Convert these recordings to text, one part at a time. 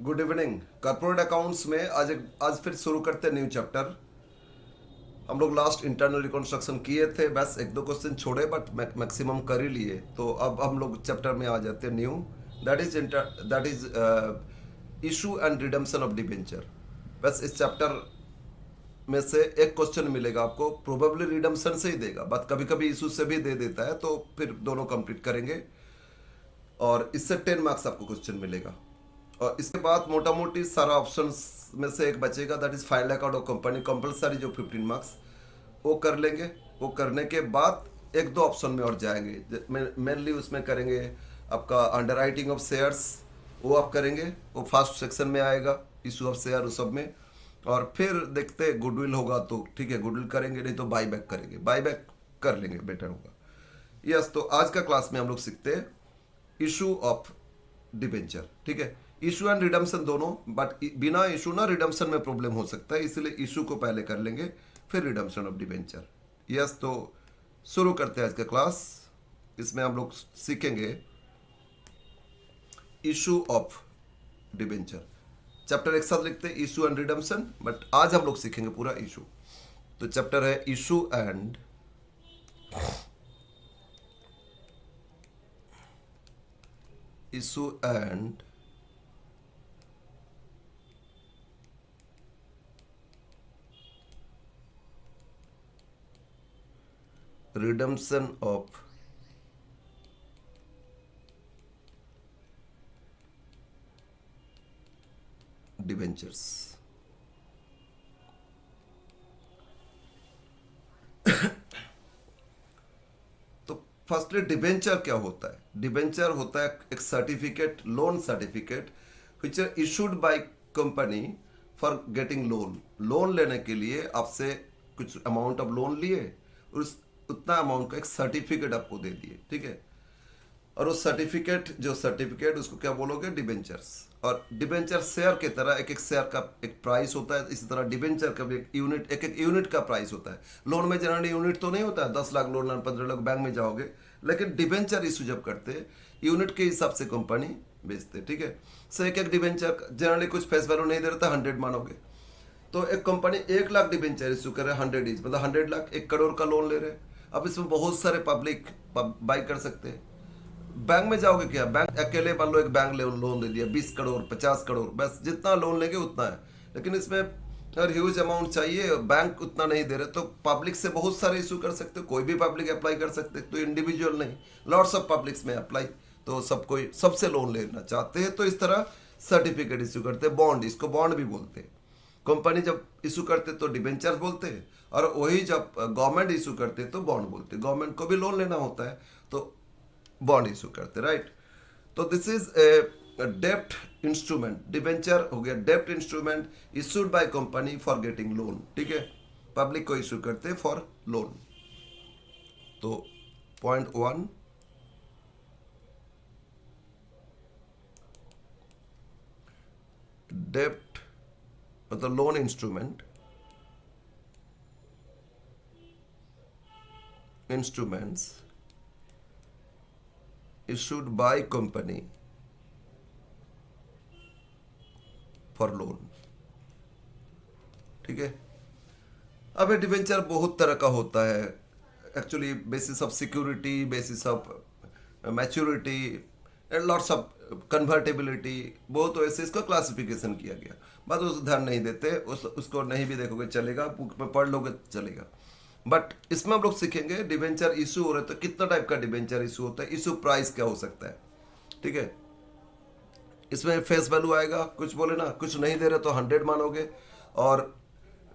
Good evening. Corporate accounts में आज फिर शुरू करते हैं न्यू चैप्टर। हम लोग लास्ट इंटरनल रिकंस्ट्रक्शन किए थे, बस एक दो क्वेश्चन छोड़े बट मैक्सिमम कर ही लिए। तो अब हम लोग चैप्टर में आ जाते हैं new. That is issue and redemption of debenture. बस इस चैप्टर में से एक क्वेश्चन मिलेगा आपको, प्रोबेबली रिडम्पशन से ही देगा, बट कभी कभी इशू से भी दे देता है, तो फिर दोनों कंप्लीट करेंगे और इससे 10 मार्क्स आपको क्वेश्चन मिलेगा। और इसके बाद मोटा मोटी सारा ऑप्शन में से एक बचेगा, that is final account of company compulsory, जो 15 मार्क्स वो कर लेंगे। वो करने के बाद एक दो ऑप्शन में और जाएंगे, मेनली उसमें करेंगे आपका अंडर राइटिंग ऑफ शेयर्स, वो आप करेंगे, वो फर्स्ट सेक्शन में आएगा, इशू ऑफ शेयर उस सब में। और फिर देखते गुडविल होगा तो ठीक है, गुडविल करेंगे, नहीं तो बाई बैक करेंगे, बाई बैक कर लेंगे, बेटर होगा। यस, तो आज का क्लास में हम लोग सीखते हैं इशू ऑफ डिबेंचर। ठीक है, इशू एंड रिडम्पशन दोनों, बट बिना इशू ना रिडम्पशन में प्रॉब्लम हो सकता है, इसलिए इशू को पहले कर लेंगे, फिर रिडम्पशन ऑफ डिबेंचर। यस, तो शुरू करते हैं आज का क्लास। इसमें हम लोग सीखेंगे इशू ऑफ डिबेंचर। चैप्टर एक साथ लिखते हैं, इशू एंड रिडम्पशन, बट आज हम लोग सीखेंगे पूरा इशू। तो चैप्टर है issue and redemption of debentures। तो फर्स्टली डिबेंचर क्या होता है? डिबेंचर होता है एक certificate, loan certificate which are issued by company for getting loan. Loan लेने के लिए आपसे कुछ अमाउंट ऑफ लोन लिए, उस उतना अमाउंट का एक सर्टिफिकेट आपको दे दिए, ठीक है। और वो सर्टिफिकेट उसको क्या बोलोगे? डिबेंचर्स। और डिबेंचर शेयर की तरह एक एक शेयर का एक प्राइस होता है, इसी तरह डिबेंचर का भी एक एक यूनिट का प्राइस होता है। लोन में जनरली यूनिट तो नहीं होता है, 10 लाख लोन लाना, 15 लाख बैंक में जाओगे, लेकिन डिबेंचर इशू जब करते हैं यूनिट के हिसाब से कंपनी बेचते, ठीक है। सो एक एक डिबेंचर जनरली कुछ फेस वैल्यू नहीं दे रहा था, 100 मानोगे। तो एक कंपनी 1 लाख डिबेंचर इशू कर रहे हैं, 100 इज मतलब 100 लाख, 1 करोड़ का लोन ले रहे हैं। अब इसमें बहुत सारे पब्लिक बाई कर सकते हैं। बैंक में जाओगे क्या, बैंक अकेले मान लो एक बैंक लोन ले लिया 20 करोड़, 50 करोड़, बस जितना लोन लेंगे उतना है। लेकिन इसमें अगर ह्यूज अमाउंट चाहिए, बैंक उतना नहीं दे रहे, तो पब्लिक से बहुत सारे इशू कर सकते हो, कोई भी पब्लिक अप्लाई कर सकते हैं, तो इंडिविजुअल नहीं, लॉट्स ऑफ पब्लिक्स में अप्लाई। तो सब कोई सबसे लोन लेना चाहते हैं, तो इस तरह सर्टिफिकेट इशू करते हैं, बॉन्ड, इसको बॉन्ड भी बोलते हैं। कंपनी जब इशू करते तो डिबेंचर बोलते हैं, और वही जब गवर्नमेंट इशू करते तो बॉन्ड बोलते हैं। गवर्नमेंट को भी लोन लेना होता है तो बॉन्ड इशू करते, राइट। तो दिस इज ए डेप्ट इंस्ट्रूमेंट। डिबेंचर हो गया डेप्ट instrument issued by company for getting loan, ठीक है। पब्लिक को इशू करते फॉर लोन। तो पॉइंट 1, डेप्ट मतलब loan instruments issued by company for loan, ठीक है। अब ये डिवेंचर बहुत तरह का होता है, actually basis of security, basis of maturity and lots of convertibility, बहुत वैसे इसका क्लासिफिकेशन किया गया। बात उस ध्यान नहीं देते, उसको नहीं भी देखोगे चलेगा, बुक में पढ़ लोगे चलेगा। बट इसमें हम लोग सीखेंगे डिवेंचर इशू हो रहा है तो कितना टाइप का डिवेंचर इशू होता है, इशू प्राइस क्या हो सकता है, ठीक है। इसमें फेस वैल्यू आएगा, कुछ बोले ना, कुछ नहीं दे रहे तो 100 मानोगे, और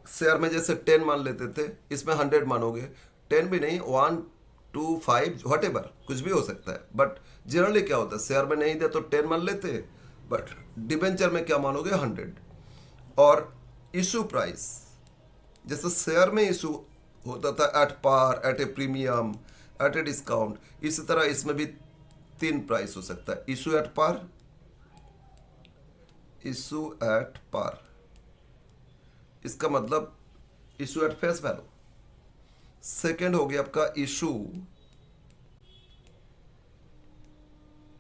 शेयर में जैसे 10 मान लेते थे, इसमें 100 मानोगे। 10 भी नहीं, 1 2 5 वट एवर, कुछ भी हो सकता है। बट जनरली क्या होता है, शेयर में नहीं दे तो 10 मान लेते, बट डिबेंचर में क्या मानोगे? 100। और इशू प्राइस, जैसे शेयर में इशू होता था at par, at a premium, at a discount, इसी तरह इसमें भी 3 प्राइस हो सकता है, issue at par, issue at par, इसका मतलब issue at face value. Second हो गया आपका issue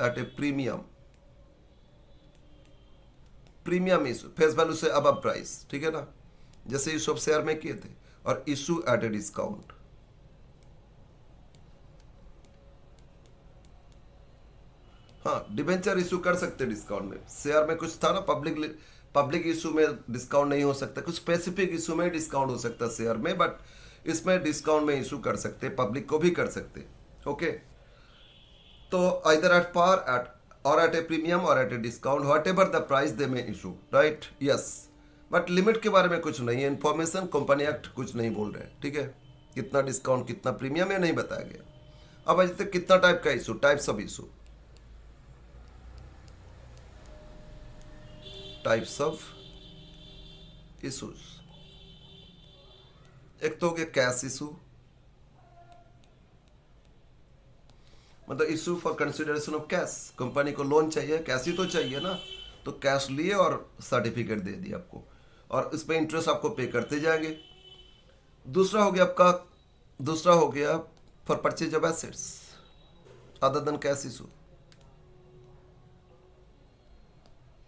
at a premium, premium issue face value से अब प्राइस, ठीक है ना, जैसे इशू ऑफ शेयर में किए थे, और इशू एट ए डिस्काउंट। हाँ, डिबेंचर इशू कर सकते डिस्काउंट में, शेयर में कुछ था ना, पब्लिक इशू में डिस्काउंट नहीं हो सकता, कुछ स्पेसिफिक इशू में डिस्काउंट हो सकता है शेयर में, बट इसमें डिस्काउंट में इशू कर सकते, पब्लिक को भी कर सकते। ओके, तो आइदर एट पार एट और एट ए प्रीमियम और at a discount, whatever the price they में issue, right, yes. But limit के बारे में कुछ नहीं है, इन्फॉर्मेशन कंपनी एक्ट कुछ नहीं बोल रहे, ठीक है, कितना डिस्काउंट कितना प्रीमियम ये नहीं बताया गया। अब अजय कितना टाइप का issue, types of issue, types of issues, एक तो हो गया कैश इशू, मतलब issue for consideration of cash, company को लोन चाहिए, कैश ही तो चाहिए ना, तो कैश लिए और सर्टिफिकेट दे दिया आपको, और इस पर इंटरेस्ट आपको पे करते जाएंगे। दूसरा हो गया for purchase of assets other than cash issue,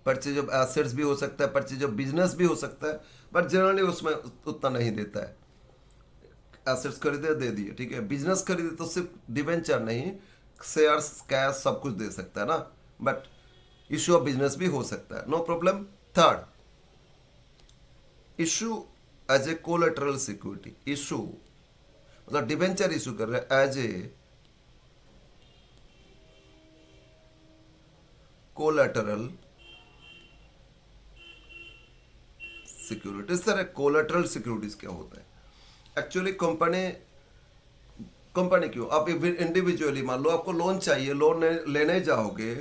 purchase of assets भी हो सकता है, परचेज ऑफ बिजनेस भी हो सकता है, बट जनरली उसमें उतना नहीं देता है। एसेट्स खरीदे दे दिए, ठीक है, बिजनेस खरीदे तो सिर्फ डिवेंचर नहीं, शेयर्स कैश सब कुछ दे सकता है ना, बट इशू ऑफ बिजनेस भी हो सकता है, no problem. Third, issue as a collateral security, issue मतलब डिवेंचर इशू कर रहे हैं as a collateral security. Sir collateral securities क्या होता है? एक्चुअली कंपनी क्यों, आप इंडिविजुअली मान लो आपको लोन चाहिए, लोन लेने जाओगे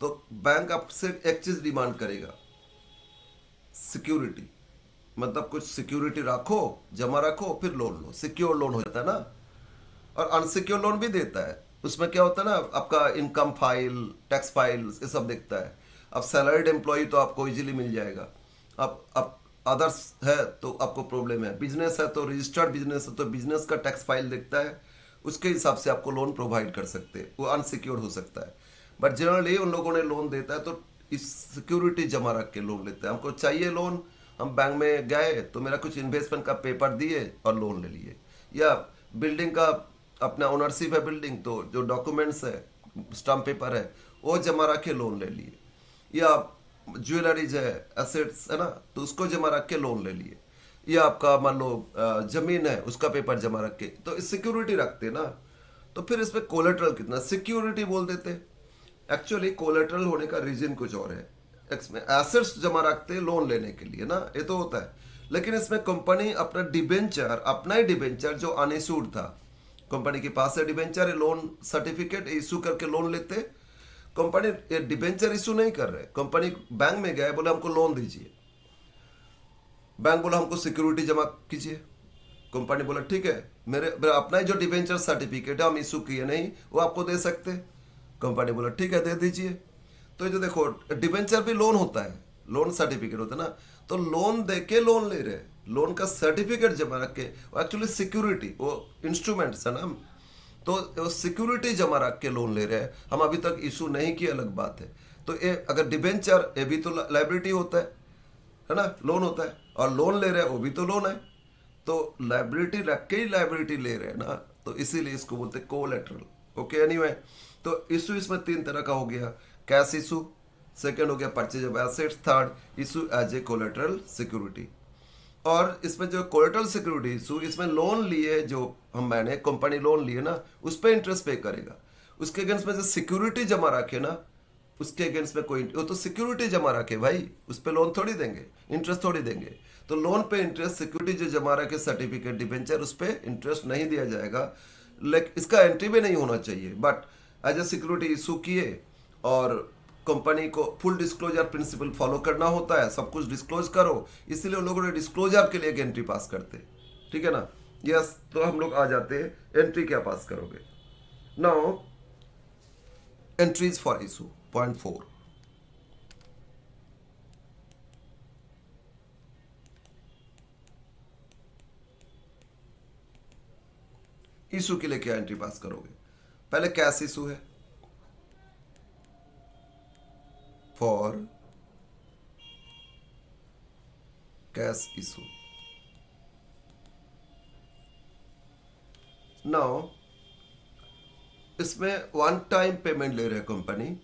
तो बैंक आपसे एक चीज डिमांड करेगा, सिक्योरिटी, मतलब कुछ सिक्योरिटी रखो, जमा रखो, फिर लोन लो, सिक्योर लोन हो जाता है ना। और अनसिक्योर लोन भी देता है, उसमें क्या होता है ना, आपका इनकम फाइल, टैक्स फाइल, ये सब देखता है। अब सैलरीड एम्प्लॉय तो आपको इजीली मिल जाएगा, अब अदर्स है तो आपको प्रॉब्लम है, बिजनेस है तो रजिस्टर्ड बिजनेस है तो बिजनेस का टैक्स फाइल देखता है, उसके हिसाब से आपको लोन प्रोवाइड कर सकते हैं, वो अनसिक्योर्ड हो सकता है। बट जनरली उन लोगों ने लोन देता है तो इस सिक्योरिटी जमा रख के लोन लेते हैं, हमको चाहिए लोन, हम बैंक में गए तो मेरा कुछ इन्वेस्टमेंट का पेपर दिए और लोन ले लिए, या बिल्डिंग का अपना ओनरशिप है बिल्डिंग, तो जो डॉक्यूमेंट्स है, स्टाम्प पेपर है, वो जमा रख के लोन ले लिए, या ज्वेलरीज है, एसेट्स है ना, तो उसको जमा रख के लोन ले लिए, या आपका मान लो जमीन है उसका पेपर जमा रख के, तो सिक्योरिटी रखते ना। तो फिर इसमें कोलेटरल कितना, सिक्योरिटी बोल देते। एक्चुअली कोलेटरल होने का रीजन कुछ और है, इसमें एसेट्स जमा रखते हैं लोन लेने के लिए ना, ये तो होता है, लेकिन इसमें कंपनी अपना डिबेंचर, अपना ही डिबेंचर जो अनइश्यूड था, कंपनी के पास है डिबेंचर, लोन सर्टिफिकेट इशू करके लोन लेते। कंपनी ये डिबेंचर इशू नहीं कर रहे, कंपनी बैंक में गए, बोले हमको लोन दीजिए, बैंक बोला हमको सिक्योरिटी जमा कीजिए, कंपनी बोला ठीक है, मेरा अपना ही जो डिबेंचर सर्टिफिकेट है हम इशू किए नहीं, वो आपको दे सकते, कंपनी बोला ठीक है दे दीजिए। तो ये जो देखो डिबेंचर भी लोन होता है, लोन सर्टिफिकेट होता है ना, तो लोन दे के लोन ले रहे, लोन का सर्टिफिकेट जमा रख के, एक्चुअली सिक्योरिटी वो इंस्ट्रूमेंट्स है ना, तो वो सिक्योरिटी जमा रख के लोन ले रहे हैं, हम अभी तक इशू नहीं किया, अलग बात है। तो ये अगर डिबेंचर, ये भी तो लाइबिलिटी होता है ना, लोन होता है, और लोन ले रहे हैं वो भी तो लोन है, तो लाइबिलिटी रख के ही लाइबिलिटी ले रहे हैं ना, तो इसीलिए इसको बोलते हैं कोलेटरल। ओके, एनीवे, तो इशू इसमें तीन तरह का हो गया, कैश इशू, सेकंड हो गया purchase of assets, third issue as a collateral security. और इसमें जो कोलेटरल सिक्योरिटी इशू, इसमें लोन लिए जो मैंने कंपनी लोन लिए ना, उस पर इंटरेस्ट पे करेगा, उसके अगेंस्ट में जो सिक्योरिटी जमा रखे ना, उसके अगेंस्ट में कोई, वो तो सिक्योरिटी जमा रखे भाई, उस पर लोन थोड़ी देंगे, इंटरेस्ट थोड़ी देंगे, तो लोन पे इंटरेस्ट, सिक्योरिटी जो जमा रखे सर्टिफिकेट डिबेंचर, उस पर इंटरेस्ट नहीं दिया जाएगा, लेकिन इसका एंट्री भी नहीं होना चाहिए, but as a security issue किए, और कंपनी को फुल डिस्क्लोजर प्रिंसिपल फॉलो करना होता है, सब कुछ डिस्क्लोज करो, इसलिए उन लोगों ने डिस्क्लोजर के लिए एक एंट्री पास करते, ठीक है ना। यस, तो हम लोग आ जाते हैं एंट्री क्या पास करोगे now, entries for issue point 4। Issue के लिए क्या एंट्री पास करोगे? पहले कैश इशू है, फॉर कैश इशू। नाउ इसमें वन टाइम पेमेंट ले रहे कंपनी,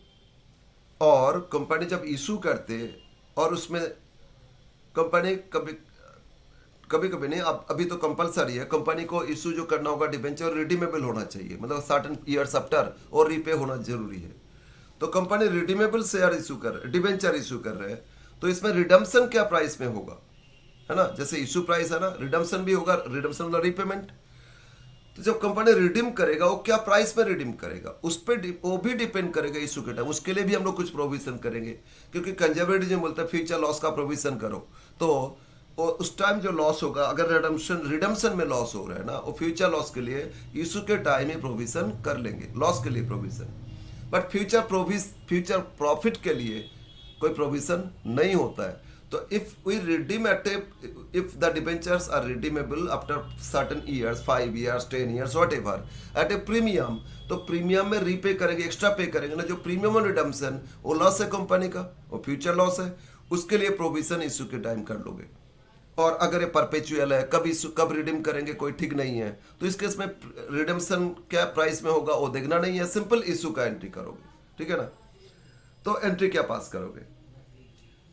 और कंपनी जब इशू करते और उसमें कंपनी कभी कभी कभी नहीं, अब अभी तो कंपलसरी है कंपनी को इशू जो करना होगा डिबेंचर रिडीमेबल होना चाहिए, मतलब सर्टेन ईयर्स आफ्टर और रीपे होना जरूरी है। तो कंपनी रिडीमेबल शेयर इशू कर रहे, डिबेंचर इशू कर रहे हैं, तो इसमें रिडम्पशन क्या प्राइस में होगा, है ना, जैसे इशू प्राइस है ना, रिडम्पशन भी होगा, रिडम्पशन मतलब रीपेमेंट। तो जब कंपनी रिडीम करेगा वो क्या प्राइस में रिडीम करेगा, उस पर वो भी डिपेंड करेगा इशू के टाइम, उसके लिए भी हम लोग कुछ प्रोविजन करेंगे, क्योंकि कंजर्वेटिव बोलते हैं फ्यूचर लॉस का प्रोविजन करो। तो वो उस टाइम जो लॉस होगा, अगर रिडम्पशन में लॉस हो रहा है ना, वो फ्यूचर लॉस के लिए इशू के टाइम ही प्रोविजन कर लेंगे, लॉस के लिए प्रोविजन। बट फ्यूचर प्रॉफिट के लिए कोई प्रोविजन नहीं होता है। तो if we redeem at if the debentures are redeemable after certain years, 5 years, 10 years, whatever, at a premium, तो प्रीमियम में रीपे करेंगे, एक्स्ट्रा पे करेंगे ना, जो प्रीमियम और रिडम्पशन वो लॉस है कंपनी का, वो फ्यूचर लॉस है, उसके लिए प्रोविजन इशू के टाइम कर लोगे। और अगर ये परपेचुअल है, कब रिडीम करेंगे कोई ठीक नहीं है, तो इस केस में रिडम्पशन क्या प्राइस में होगा वो देखना नहीं है, सिंपल इशू का एंट्री करोगे, ठीक है ना। तो एंट्री क्या पास करोगे,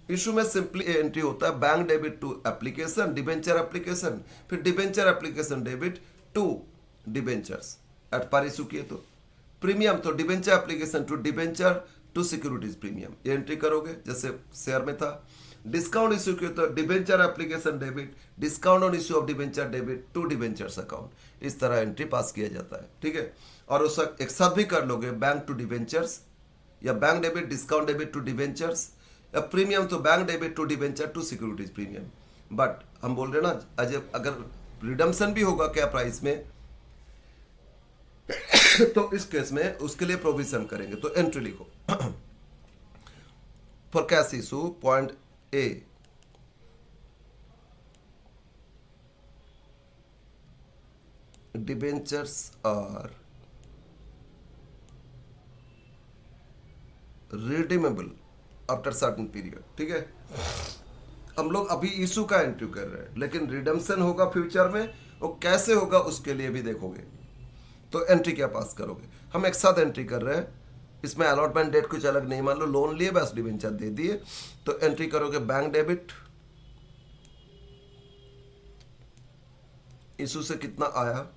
इशू में सिंपली एंट्री होता है bank debit to application, debenture application, फिर debenture application debit to debentures at par issue किए तो प्रीमियम, तो debenture application to debenture to securities premium, ये एंट्री करोगे जैसे शेयर में था। डिस्काउंट इशू किए तो debenture application debit, discount on issue of debenture debit to debentures account, इस तरह एंट्री पास किया जाता है, ठीक है। और उस एक साथ भी कर लोगे बैंक टू डिबेंचर्स, या bank debit discount debit to debentures, premium तो bank debit to debenture to securities premium. But हम बोल रहे ना अगर रिडम्पशन भी होगा क्या प्राइस में तो इस केस में उसके लिए प्रोविजन करेंगे। तो एंट्री लिखो for cash issue point A, debentures are redeemable after certain period, ठीक है। हम लोग अभी इशू का एंट्री कर रहे हैं, लेकिन रिडम्पशन होगा फ्यूचर में, वो कैसे होगा उसके लिए भी देखोगे। तो एंट्री क्या पास करोगे, हम एक साथ एंट्री कर रहे हैं, इसमें अलॉटमेंट डेट कुछ अलग नहीं, मान लो लोन लिए बस डिबेंचर दे दिए, तो एंट्री करोगे बैंक डेबिट, इशू से कितना आया,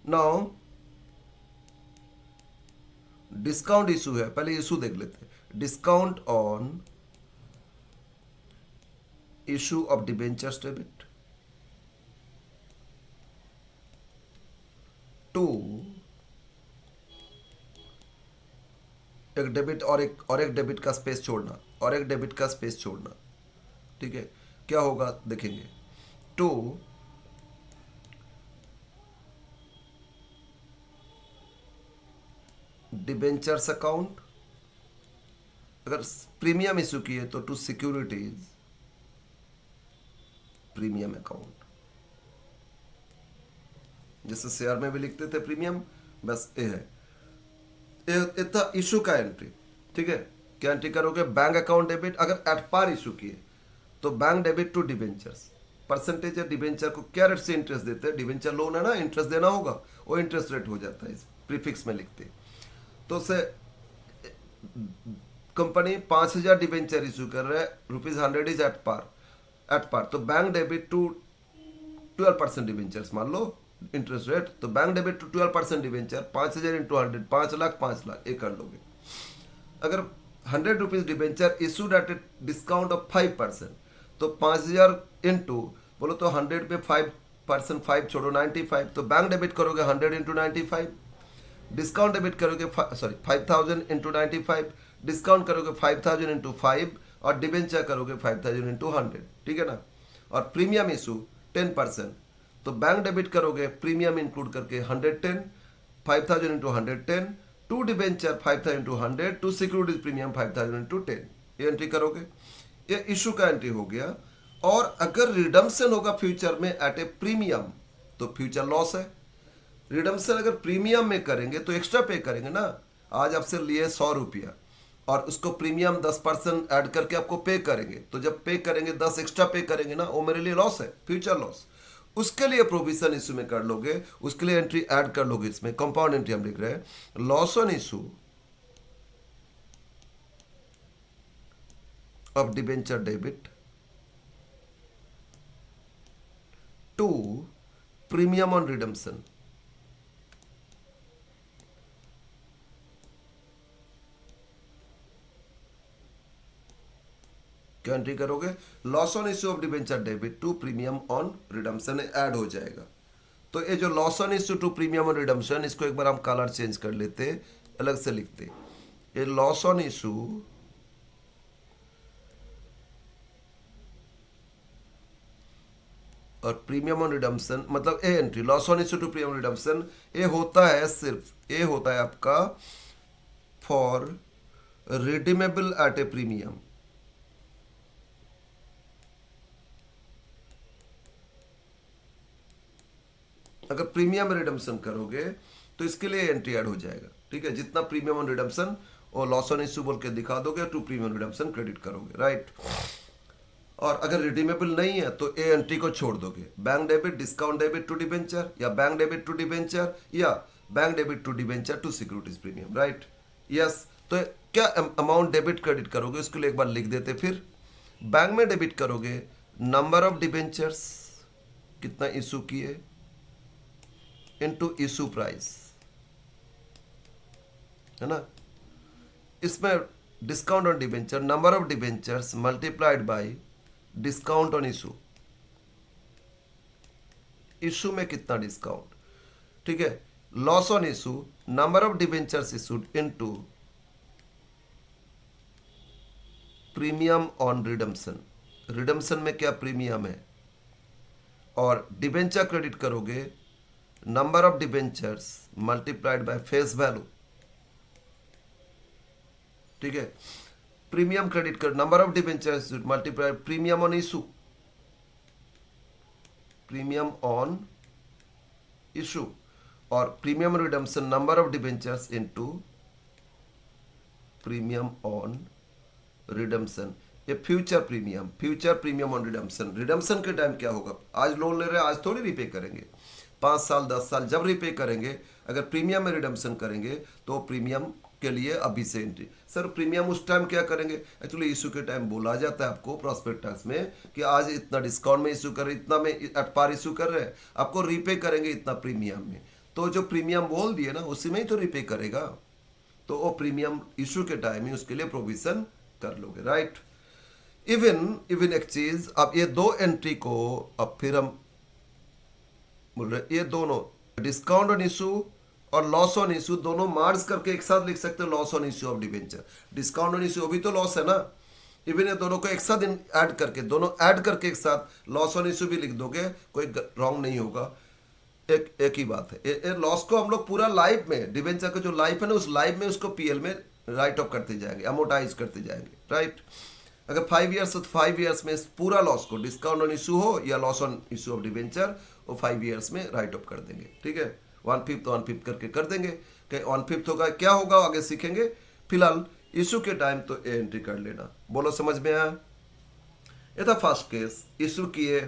नाउ डिस्काउंट इशू है, पहले इशू देख लेते हैं, discount on issue of debentures debit to, एक डेबिट और एक डेबिट का स्पेस छोड़ना, और एक डेबिट का स्पेस छोड़ना, ठीक है। क्या होगा देखेंगे, टू डिबेंचर्स अकाउंट, अगर प्रीमियम इशू किए तो टू सिक्योरिटीज प्रीमियम अकाउंट, जैसे शेयर में भी लिखते थे प्रीमियम, बस ये है, ये था इशू का एंट्री, ठीक है। क्या एंट्री करोगे, बैंक अकाउंट डेबिट, अगर एट पार इशू किए तो bank debit to debentures, percentage है डिबेंचर को क्या रेट से इंटरेस्ट देते हैं, डिबेंचर लोन है ना, इंटरेस्ट देना होगा, वो इंटरेस्ट रेट हो जाता है, इस प्रीफिक्स में लिखते हैं। तो से कंपनी 5,000 डिबेंचर इशू कर रहा है, ₹100 इज एट पार, तो बैंक डेबिट टू 12% डिबेंचर्स मान लो इंटरेस्ट रेट, तो bank debit to 12% debenture, 5,000 into 100, 5,00,000, 5,00,000 ये कर लोगे। अगर ₹100 debenture issued at a discount of 5%, तो 5,000 इंटू बोलो तो 100 पे 5%, 5 छोड़ो 95, तो बैंक डेबिट करोगे 100 इंटू 95, डिस्काउंट डेबिट करोगे 5,000 इंटू 95, डिस्काउंट करोगे 5,000 इंटू 5, और डिबेंचर करोगे 5,000 इंटू 100, ठीक है ना। और प्रीमियम इशू 10%, तो बैंक डेबिट करोगे प्रीमियम इंक्लूड करके 110, 5,000 into 110, to debenture 5,000 into 100, to securities premium 5,000 into 10, ये एंट्री करोगे, ये इशू का एंट्री हो गया। और अगर रिडम्पशन होगा फ्यूचर में एट ए प्रीमियम तो फ्यूचर लॉस है, रिडम्पशन अगर प्रीमियम में करेंगे तो एक्स्ट्रा पे करेंगे ना, आज आपसे लिए ₹100, और उसको प्रीमियम 10% ऐड करके आपको पे करेंगे, तो जब पे करेंगे 10 एक्स्ट्रा पे करेंगे ना, वो मेरे लिए लॉस है, फ्यूचर लॉस। उसके लिए प्रोविजन इशू में कर लोगे, उसके लिए एंट्री ऐड कर लोगे। इसमें कंपाउंड एंट्री हम लिख रहे हैं, loss on issue of debenture debit to premium on redemption. क्या एंट्री करोगे, loss on issue of debenture debit to premium on redemption add हो जाएगा। तो ये जो loss on issue to premium on redemption, इसको एक बार हम कलर चेंज कर लेते, अलग से लिखते। ये लॉस ऑन इश्यू और प्रीमियम ऑन रिडम्पशन, मतलब a entry loss on issue to premium redemption, ये होता है सिर्फ, ये होता है आपका for redeemable at a premium. अगर प्रीमियम रिडम्पशन करोगे तो इसके लिए एंट्री ऐड हो जाएगा, ठीक है। जितना प्रीमियम ऑन रिडम्पशन और लॉस ऑन इश्यू बोल के दिखा दोगे, टू प्रीमियम रिडम्पशन क्रेडिट करोगे, राइट। और अगर रिडीमेबल नहीं है तो ए एंट्री को छोड़ दोगे, bank debit discount debit to debenture, या बैंक डेबिट टू डिबेंचर, या bank debit to debenture to securities premium, right. Yes, तो क्या अमाउंट डेबिट क्रेडिट करोगे, उसके लिए एक बार लिख देते। फिर बैंक में डेबिट करोगे नंबर ऑफ डिबेंचर्स, कितना इशू किए, इनटू इशू प्राइस, है ना। इसमें discount on debenture, number of debentures multiplied by discount on issue, issue में कितना डिस्काउंट, ठीक है। Loss on issue, number of debentures issued into premium on redemption, redemption में क्या प्रीमियम है, और डिबेंचर क्रेडिट करोगे number of debentures multiplied by face value, ठीक है। प्रीमियम क्रेडिट कर number of debentures multiply premium on issue, premium on issue, और premium redemption number of debentures into premium on redemption. ये future premium, future premium on redemption. Redemption के time क्या होगा, आज loan ले रहे हैं, आज थोड़ी रिपे करेंगे, 5 साल 10 साल जब रिपे करेंगे, अगर प्रीमियम में रिडम्पशन करेंगे तो प्रीमियम के लिए अभी से एंट्री। सर प्रीमियम उस टाइम क्या करेंगे, एक्चुअली इशू के टाइम बोला जाता है आपको प्रॉस्पेक्टस में कि आज इतना डिस्काउंट में इशू कर रहे, इतना में एट पार इशू कर रहे हैं, आपको रिपे करेंगे इतना प्रीमियम में, तो जो प्रीमियम बोल दिए ना उसी में ही तो रिपे करेगा, तो वो प्रीमियम इशू के टाइम ही उसके लिए प्रोविजन कर लोगे, राइट। इवन इवन एक चीज, अब ये दो एंट्री को अब फिर हम बोल रहे, ये दोनों डिस्काउंट ऑन इशू और लॉस ऑन इशू दोनों मार्ज करके एक साथ लिख सकते हो, loss on issue of debenture. Discount on issue अभी तो लॉस है ना, इवन ये दोनों को एक साथ ऐड करके, दोनों ऐड करके एक साथ लॉस ऑन इशू भी लिख दोगे, कोई रॉन्ग नहीं होगा, एक ही बात है। ये लॉस को हम लोग पूरा लाइफ में, डिबेंचर का जो लाइफ है ना, उस लाइफ में उसको पीएल में राइट ऑफ करते जाएंगे, अमोटाइज करते जाएंगे, राइट। अगर 5 ईयर्स तो 5 ईयर्स में पूरा लॉस को, डिस्काउंट ऑन इशू हो या loss on issue of debenture, वो 5 ईयर्स में राइट ऑफ कर देंगे, ठीक है। 1/5 तो 1/5 करके कर देंगे, कि 1/5 होगा क्या होगा आगे सीखेंगे, फिलहाल इशू के टाइम तो ए एंट्री कर लेना। बोलो समझ में आया। ये था फर्स्ट केस, इशू किए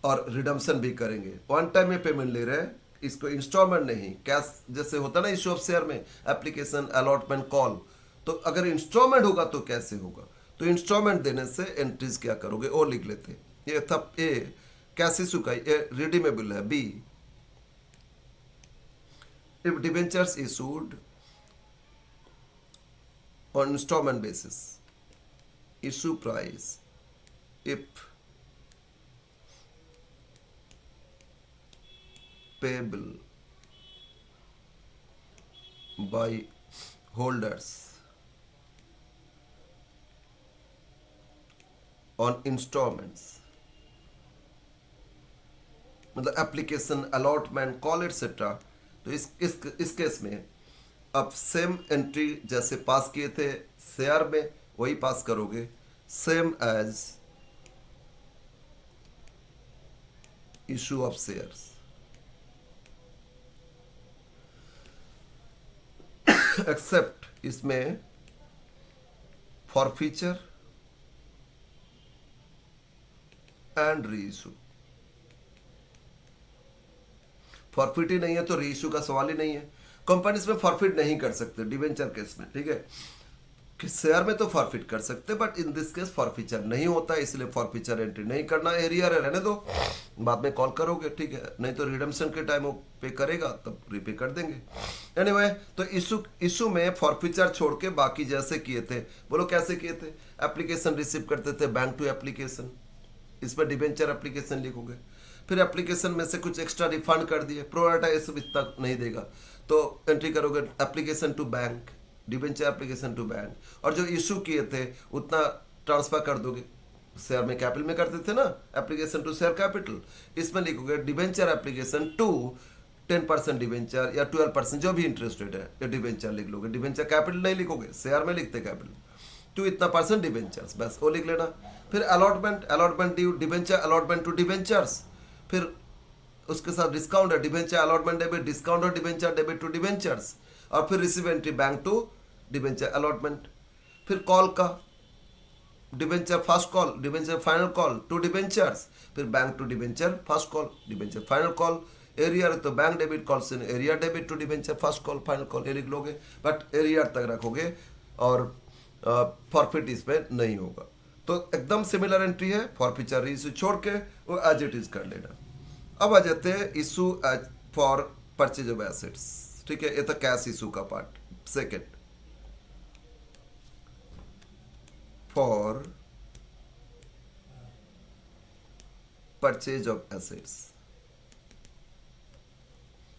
और रिडम्पशन भी करेंगे, वन टाइम में पेमेंट ले रहे हैं, इसको इंस्टॉलमेंट नहीं कैश, जैसे होता ना इशू ऑफ शेयर में एप्लीकेशन अलॉटमेंट कॉल, तो अगर इंस्टॉलमेंट होगा तो कैसे होगा, तो इंस्टॉलमेंट देने से एंट्रीज क्या करोगे वो लिख लेते। ये था ए कैश इशू का, ये रिडीमेबल है। B if debentures issued on instalment basis, issue price if payable by holders on installments, मतलब एप्लीकेशन अलॉटमेंट कॉल एटसेट्रा। तो इस केस में अब सेम एंट्री जैसे पास किए थे शेयर में वही पास करोगे, same as issue of shares. Except इसमें फॉरफीचर एंड रीइशू। फॉरफिट ही नहीं है तो रीइशू का सवाल ही नहीं है। कंपनी इसमें फॉरफिट नहीं कर सकते डिवेंचर केस में, ठीक है। कि शेयर में तो फॉरफिट कर सकते, but in this case forfeiture नहीं होता, इसलिए फॉरफीचर एंट्री नहीं करना। एरियर है, रहने दो, बाद में कॉल करोगे, ठीक है। नहीं तो रिडम्पशन के टाइम वो पे करेगा तब रीपे कर देंगे। एनीवे तो इशू में फॉरफीचर छोड़ के बाकी जैसे किए थे, बोलो कैसे किए थे। एप्लीकेशन रिसीव करते थे बैंक टू एप्लीकेशन, इसमें डिबेंचर एप्लीकेशन लिखोगे। फिर एप्लीकेशन में से कुछ एक्स्ट्रा रिफंड कर दिए, प्रोराटा ये सब इतना नहीं देगा, तो एंट्री करोगे application to bank, debenture application to bank, और जो इशू किए थे उतना ट्रांसफर कर दोगे। शेयर में कैपिटल में करते थे ना, एप्लीकेशन टू शेयर कैपिटल, इसमें लिखोगे डिबेंचर एप्लीकेशन टू 10% डिबेंचर या 12% जो भी इंटरेस्ट रेट है, ये डिबेंचर लिख लोगे। डिबेंचर कैपिटल नहीं लिखोगे, शेयर में लिखते कैपिटल टू इतना परसेंट डिबेंचर्स, बस वो लिख लेना। फिर allotment due, debenture allotment to debentures, फिर उसके साथ डिस्काउंट है, डिबेंचर अलॉटमेंट डेबिट, डिस्काउंट और डिबेंचर डेबिट टू डिबेंचर्स, और फिर receive entry bank to debenture allotment. फिर कॉल का debenture first call, debenture final call to debentures, फिर bank to debenture first call, debenture final call. Arrear तो bank debit call से arrear debit to debenture first call final call, ये लिख लोगे, but arrear तक रखोगे और फॉरफिट इसमें नहीं होगा। तो एकदम सिमिलर एंट्री है, फॉरफीचर इशू छोड़ के वो एज इट इज कर लेना। अब आ जाते हैं issue for purchase of assets, ठीक है। ये था कैश इशू का part. Second, for purchase of assets,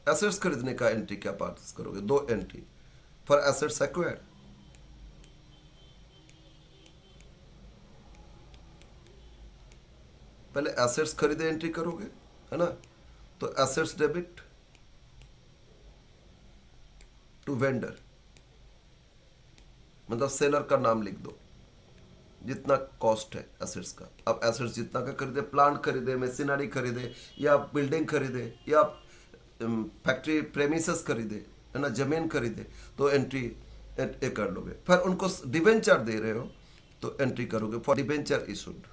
assets खरीदने का एंट्री क्या पार्ट करोगे, दो एंट्री। फॉर एसेट्स एक्वायर्ड, पहले एसेट्स खरीदे एंट्री करोगे, है ना। तो एसेट्स डेबिट टू वेंडर, मतलब सेलर का नाम लिख दो, जितना कॉस्ट है एसेट्स का। अब एसेट्स जितना का खरीदे, प्लांट खरीदे, मशीनरी खरीदे, या बिल्डिंग खरीदे, या फैक्ट्री प्रेमिसेस खरीदे, है ना, जमीन खरीदे, तो एंट्री कर लोगे। फिर उनको डिबेंचर दे रहे हो तो एंट्री करोगे फॉर डिबेंचर इशूड।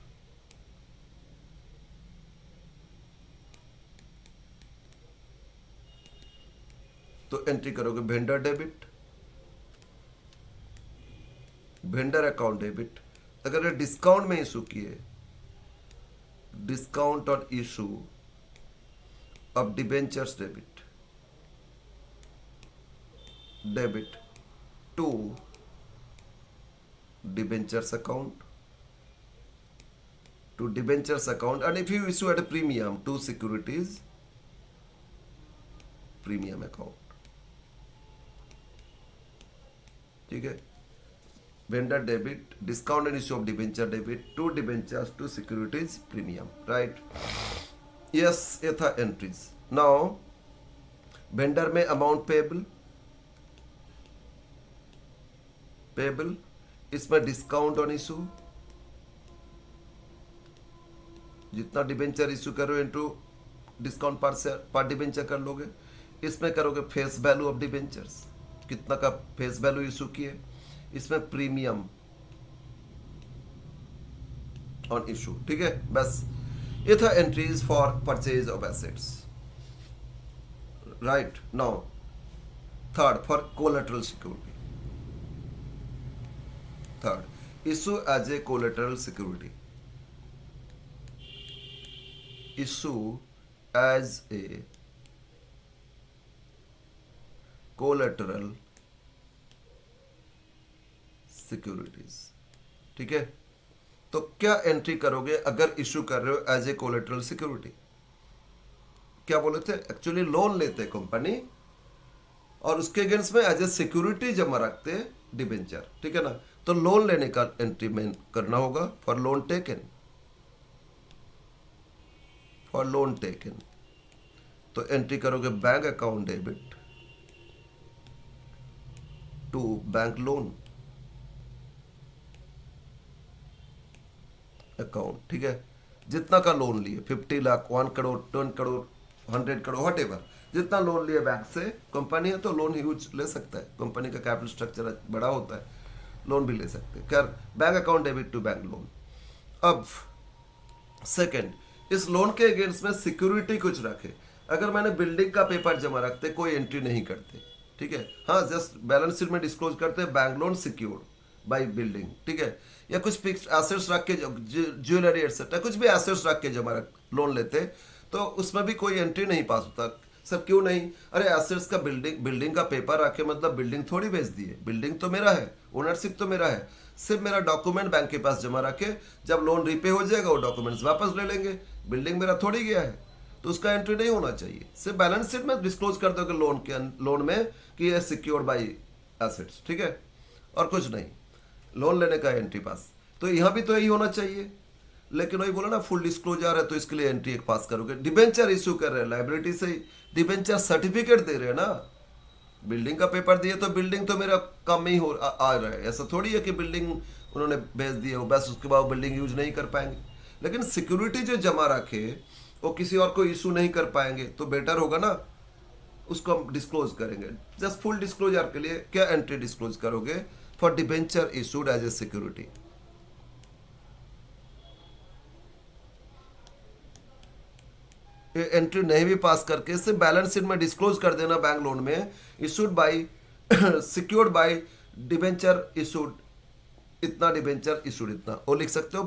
तो एंट्री करोगे vendor debit, vendor account debit. अगर ये डिस्काउंट में इशू किए, डिस्काउंट और issue of debentures debit, debit to debentures account, to debentures account, and if you issue at a premium to securities premium account, ठीक है। Vendor debit, discount and issue of debenture debit to debentures to securities premium, right. Yes, ये था entries. Now vendor में amount payable, इसमें discount on issue, जितना debenture issue करो into discount पर debenture कर लोगे। इसमें करोगे फेस वैल्यू ऑफ डिबेंचर्स, कितना का फेस वैल्यू इशू किए, इसमें प्रीमियम ऑन इशू, ठीक है। बस ये था entries for purchase of assets, right. Now third, for collateral security. Third, issue as a collateral security, issue as a collateral securities, ठीक है। तो क्या एंट्री करोगे अगर इशू कर रहे हो एज ए कोलेटरल सिक्योरिटी। क्या बोले थे, एक्चुअली लोन लेते कंपनी और उसके अगेंस्ट में एज ए सिक्योरिटी जमा रखते डिबेंचर, ठीक है ना। तो लोन लेने का एंट्री में करना होगा for loan taken, for loan taken. तो एंट्री करोगे bank account debit to bank loan account, ठीक है। जितना का लोन लिए, 50 लाख, 1 करोड़, 10 करोड़, 100 करोड़, वट एवर, जितना लोन लिए बैंक से, कंपनी है तो लोन यूज ले सकता है, कंपनी का कैपिटल स्ट्रक्चर बड़ा होता है। लोन भी ले सकते हैं। खैर, bank account debit to bank loan. अब सेकंड, इस लोन के अगेंस्ट में सिक्योरिटी कुछ रखे। अगर मैंने बिल्डिंग का पेपर जमा रखते, कोई एंट्री नहीं करते, ठीक है, हाँ, जस्ट बैलेंस शीट में डिस्क्लोज करते हैं bank loan secured by building, ठीक है, या कुछ फिक्स एसेट्स रख के, ज्वेलरी एटसेट्रा, कुछ भी एसेट्स रख के जमा रख लोन लेते, तो उसमें भी कोई एंट्री नहीं पास होता। सर क्यों नहीं? अरे एसेट्स का बिल्डिंग का पेपर रखे मतलब बिल्डिंग थोड़ी बेच दी है, बिल्डिंग तो मेरा है, ओनरशिप तो मेरा है, सिर्फ मेरा डॉक्यूमेंट बैंक के पास जमा रखे, जब लोन रिपे हो जाएगा वो डॉक्यूमेंट्स वापस ले लेंगे, बिल्डिंग मेरा थोड़ी गया है, तो उसका एंट्री नहीं होना चाहिए। सिर्फ बैलेंस शीट में डिस्क्लोज कर दोगे लोन में कि ये सिक्योर्ड बाई एसेट्स, ठीक है, और कुछ नहीं, लोन लेने का एंट्री पास। तो यहाँ भी तो यही होना चाहिए, लेकिन वही बोला ना, फुल डिस्क्लोजर है तो इसके लिए एंट्री एक पास करोगे। डिबेंचर इश्यू कर रहे हैं, लाइबिलिटी से डिबेंचर सर्टिफिकेट दे रहे हैं ना, बिल्डिंग का पेपर दिए तो बिल्डिंग तो मेरा काम में ही आ रहा है, ऐसा थोड़ी है कि बिल्डिंग उन्होंने बेच दी है बस उसके बाद बिल्डिंग यूज नहीं कर पाएंगे। लेकिन सिक्योरिटी जो जमा रखे वो किसी और को इशू नहीं कर पाएंगे, तो बेटर होगा ना, उसको हम डिस्क्लोज करेंगे। जस्ट फुल डिस्क्लोजर के लिए क्या एंट्री डिस्क्लोज करोगे? For debenture issued as a security. Entry नहीं भी पास करके सिर्फ बैलेंस शीट में डिस्क्लोज कर देना बैंक लोन में issued by secured by debenture issued, इतना डिबेंचर इशूड इतना, वो लिख सकते हो,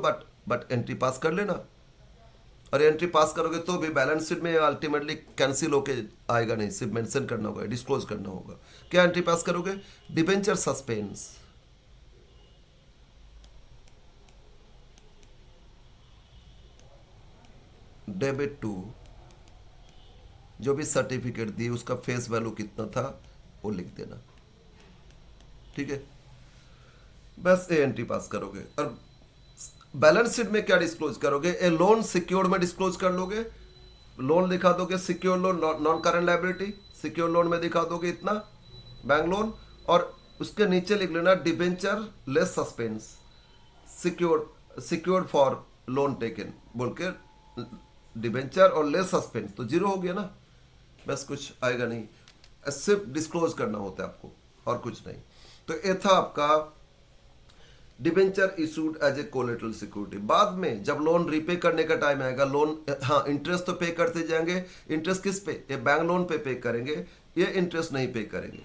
बट एंट्री पास कर लेना। और एंट्री पास करोगे तो भी बैलेंस शीट में अल्टीमेटली कैंसिल होके आएगा नहीं, सिर्फ मेंशन करना होगा, डिस्क्लोज करना होगा। क्या एंट्री पास करोगे? डिबेंचर सस्पेंस, डेबिट टू, जो भी सर्टिफिकेट दिए उसका फेस वैल्यू कितना था वो लिख देना, ठीक है, बस ए एंट्री पास करोगे। और बैलेंस शीट में क्या डिस्क्लोज करोगे? ए लोन सिक्योर्ड में डिस्क्लोज कर लोगे, लोन दिखा दोगे secure loan, non current liability, secure loan में दिखा दोगे इतना बैंक लोन, और उसके नीचे लिख लेना debenture less suspense secured for loan taken बोल के, डिबेंचर और लेस सस्पेंस तो जीरो हो गया ना, बस कुछ आएगा नहीं, सिर्फ डिस्क्लोज करना होता है आपको और कुछ नहीं। तो ये था आपका debenture issued as a collateral security. बाद में जब लोन रीपे करने का टाइम आएगा, लोन, हाँ, इंटरेस्ट तो पे करते जाएंगे, इंटरेस्ट किस पे? ये बैंक लोन पे करेंगे, ये इंटरेस्ट नहीं पे करेंगे,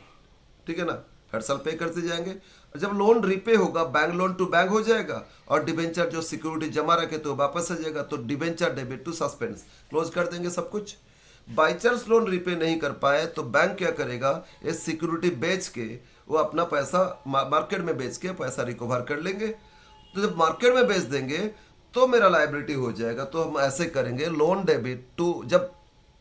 ठीक है ना, हर साल पे करते जाएंगे। जब लोन रीपे होगा बैंक लोन टू बैंक हो जाएगा, और डिबेंचर जो सिक्योरिटी जमा रखे तो वापस आ जाएगा, तो debenture debit to suspense, close कर देंगे सब कुछ। बाई चांस लोन रीपे नहीं कर पाए तो बैंक क्या करेगा? ये सिक्योरिटी बेच के वो अपना पैसा मार्केट में बेच के पैसा रिकवर कर लेंगे। तो जब मार्केट में बेच देंगे तो मेरा लायबिलिटी हो जाएगा। तो हम ऐसे करेंगे, लोन डेबिट टू, जब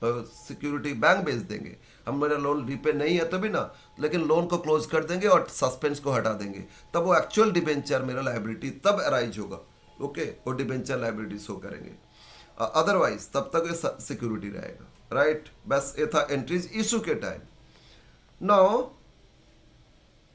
सिक्योरिटी बैंक बेच देंगे, हम, मेरा लोन रीपे नहीं है तभी ना, लेकिन लोन को क्लोज कर देंगे और सस्पेंस को हटा देंगे, तब वो एक्चुअल डिबेंचर मेरा लायबिलिटी तब अराइज होगा, ओके, वो डिबेंचर लायबिलिटी शो करेंगे, अदरवाइज तब तक ये सिक्योरिटी रहेगा, राइट। बस ये था एंट्रीज इशू के टाइम। नाउ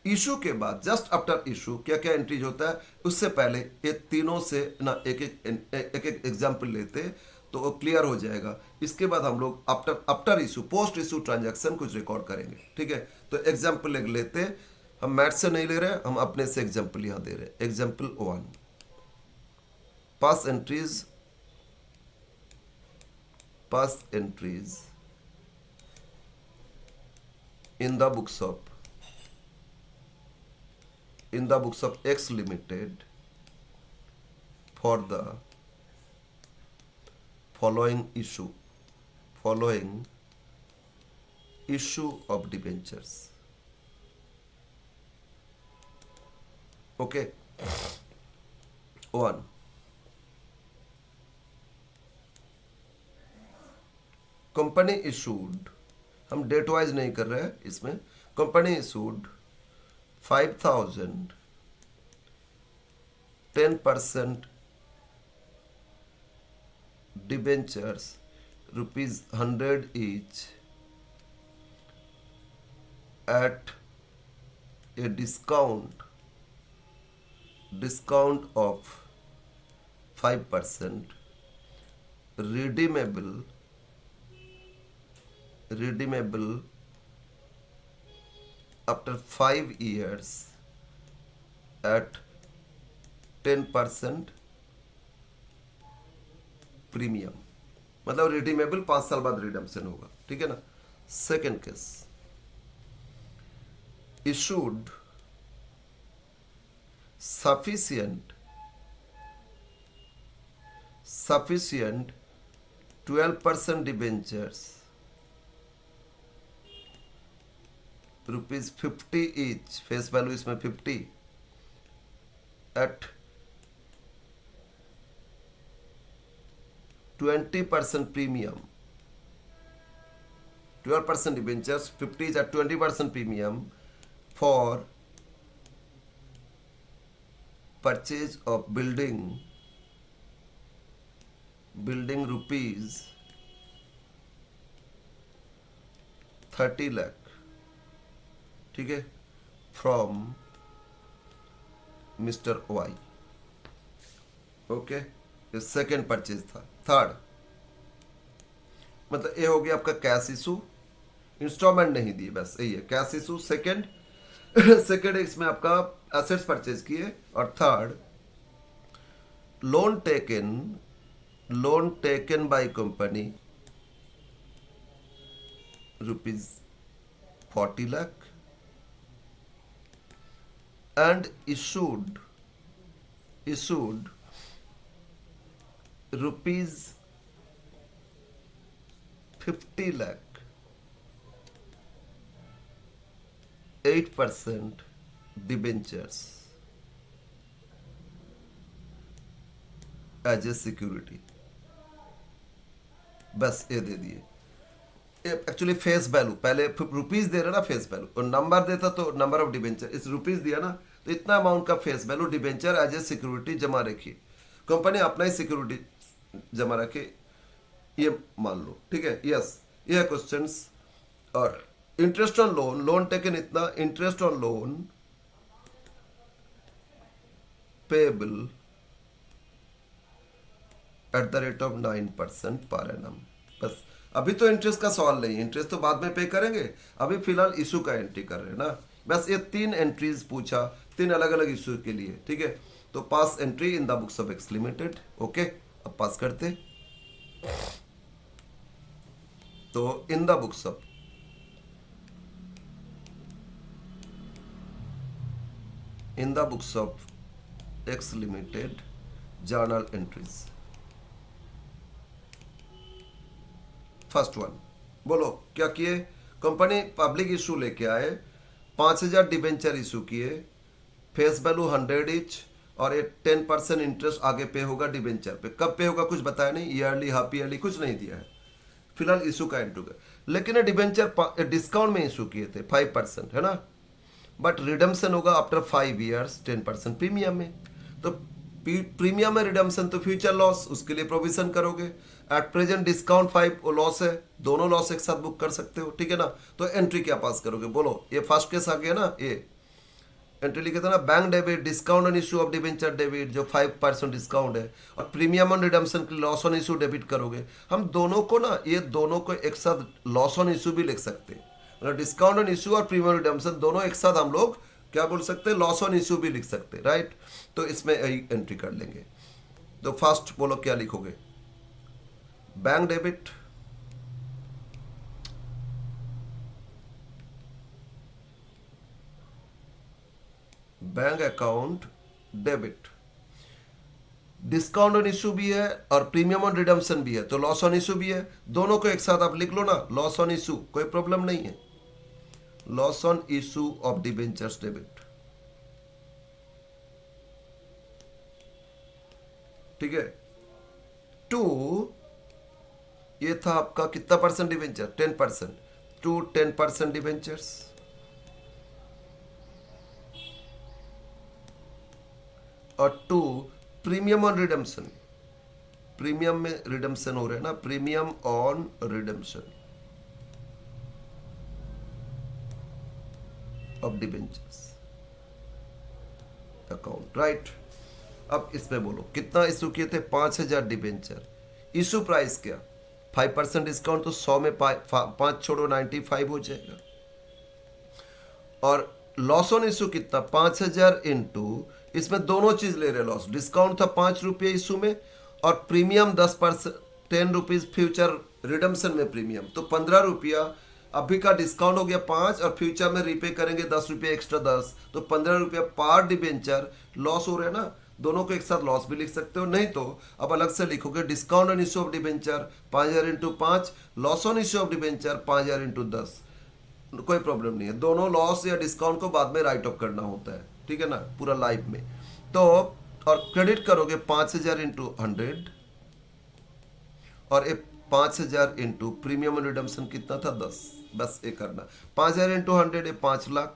इशू के बाद, जस्ट आफ्टर इशू क्या क्या एंट्रीज होता है, उससे पहले ये तीनों से ना एक एक एग्जाम्पल लेते तो वो क्लियर हो जाएगा। इसके बाद हम लोग after issue, post issue transaction कुछ रिकॉर्ड करेंगे, ठीक है। तो एग्जाम्पल एक लेते, हम मैथ से नहीं ले रहे, हम अपने से एग्जाम्पल यहाँ दे रहे। Example 1, pass entries in the books of X Limited for the following issue of debentures. Okay. 1, company issued, हम डेट वाइज नहीं कर रहे हैं इसमें, company issued 5,000 10% debentures ₹100 each at a discount of 5%, redeemable after 5 years at 10% premium, मतलब redeemable 5 साल बाद redemption होगा, ठीक है ना। Second case, issued sufficient 12% debentures, ₹50 each, face value इसमें 50 at 20% premium, 12% debentures, 50 at 20% premium for purchase of building rupees 30 lakh, ठीक है, फ्रॉम मिस्टर वाई। ओके, ये सेकेंड परचेज था। थर्ड, मतलब ये हो गया आपका कैश इशू, इंस्टॉलमेंट नहीं दिए, बस यही है कैश इशू। सेकेंड सेकेंड इसमें आपका एसेट्स परचेज किए। और third, loan taken by company ₹40 lakh and issued ₹50 lakh 8% debentures as a security, बस ये दे दिए। एक्चुअली फेस वैल्यू पहले रुपीज दे रहे ना, फेस वैल्यू, और नंबर देता तो नंबर ऑफ डिबेंचर, इस रुपीज दिया ना तो इतना अमाउंट का face value debenture as a security जमा रखी, कंपनी अपना ही सिक्योरिटी जमा रखे, ये मान लो, ठीक है। यस, ये है क्वेश्चंस। और इंटरेस्ट ऑन लोन टेकन इतना, interest on loan payable at the rate of 9% per annum. बस अभी तो इंटरेस्ट का सवाल नहीं है, इंटरेस्ट तो बाद में पे करेंगे, अभी फिलहाल इशू का एंट्री कर रहे हैं ना। बस ये 3 एंट्रीज पूछा, 3 अलग अलग इशू के लिए, ठीक है। तो pass entry in the books of X limited. Okay, अब पास करते। तो in the books of X limited journal entries. First one, बोलो क्या किए। कंपनी पब्लिक इशू लेके आए, 5,000 डिबेंचर इशू किए, फेस वैल्यू 100 इच, और ये 10% इंटरेस्ट आगे पे होगा डिबेंचर पे। कब पे होगा कुछ बताया नहीं, ईयरली, हाफ ईयरली, कुछ नहीं दिया है। फिलहाल इशू का एंट्री का, लेकिन ये डिबेंचर डिस्काउंट में इशू किए थे 5%, है ना। बट रिडम्पशन होगा आफ्टर 5 ईयर्स 10% प्रीमियम में। तो प्रीमियम में रिडम्पशन तो फ्यूचर लॉस, उसके लिए प्रोविजन करोगे। एट प्रेजेंट डिस्काउंट 5 वो लॉस है, दोनों लॉस एक साथ बुक कर सकते हो, ठीक है ना। तो एंट्री क्या पास करोगे, बोलो। ये फर्स्ट केस आ गया ना, ये एंट्री लिखे था ना, bank debit, discount on issue of debenture debit जो 5% डिस्काउंट है, और प्रीमियम ऑन रिडम्पशन के लॉस ऑन इशू डेबिट करोगे। हम दोनों को ना, ये दोनों को एक साथ लॉस ऑन इशू भी लिख सकते हैं, मतलब डिस्काउंट ऑन इशू और प्रीमियम रिडम्पशन दोनों एक साथ हम लोग क्या बोल सकते हैं, लॉस ऑन इशू भी लिख सकते हैं, राइट। तो इसमें यही एंट्री कर लेंगे। तो फर्स्ट बोलो क्या लिखोगे, bank debit, bank account debit, discount on issue भी है और प्रीमियम ऑन रिडम्पशन भी है, तो लॉस ऑन इशू भी है। दोनों को एक साथ आप लिख लो ना, लॉस ऑन इशू, कोई प्रॉब्लम नहीं है। Loss on issue of debentures debit, ठीक है। 2, ये था आपका कितना परसेंट डिबेंचर, 10%, टू 10% डिबेंचर्स, और 2 प्रीमियम ऑन रिडम्पशन, प्रीमियम में रिडम्पशन हो रहा है ना, premium on redemption of debentures account, right. अब इसमें बोलो कितना इशू किए थे, 5,000 डिबेंचर। इशू प्राइस क्या, 5% डिस्काउंट, तो 100 में 5 छोड़ो 95 हो जाएगा। और लॉस ऑन इशू कितना 5,000 इंटू, इसमें दोनों चीज ले रहे लॉस, डिस्काउंट था 5 रुपये इशू में और प्रीमियम 10%, 10 रुपीज फ्यूचर रिडम्शन में प्रीमियम, तो 15 रुपया अभी का डिस्काउंट हो गया 5 और फ्यूचर में रीपे करेंगे 10 रुपये एक्स्ट्रा 10, तो 15 रुपया पर डिबेंचर लॉस हो रहे हैं ना। दोनों को एक साथ लॉस भी लिख सकते हो, नहीं तो अब अलग से लिखोगे discount on issue of debenture 5,000 into 5, loss on issue of debenture 5,000 into 10, कोई प्रॉब्लम नहीं है। दोनों लॉस या डिस्काउंट को बाद में राइट ऑफ करना होता है, ठीक है ना, पूरा लाइफ में। तो और क्रेडिट करोगे 5,000 इंटू 100 और ये 5,000 इंटू प्रीमियम रिडम्शन कितना था 10, बस ये करना। 5,000 इंटू 100 ये 5 लाख,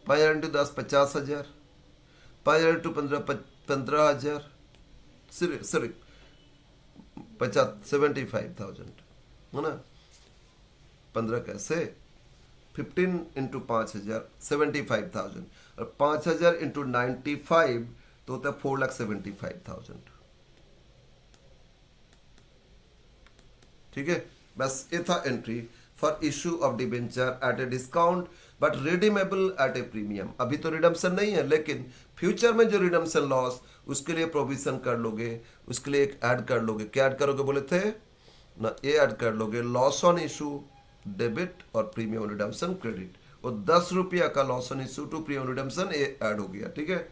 5,000 इंटू 10 50,000, 5,000 इंटू 15 15,000, सॉरी 75,000 है ना। 15 कैसे, 15 इंटू 5,000 75,000 और 5,000 इंटू 95 तो होता है 4,75,000, ठीक है। बस ये था entry for issue of debenture at a discount but redeemable at a premium. अभी तो रिडम्शन नहीं है, लेकिन फ्यूचर में जो रिडम्शन लॉस उसके लिए प्रोविजन कर लोगे, उसके लिए एक ऐड कर लोगे। क्या ऐड करोगे बोले थे ना, ये ऐड कर लोगे लॉस ऑन इशू डेबिट और प्रीमियम रिडम्शन क्रेडिट, और 10 रुपया का loss on issue to premium redemption ये ऐड हो गया, ठीक है।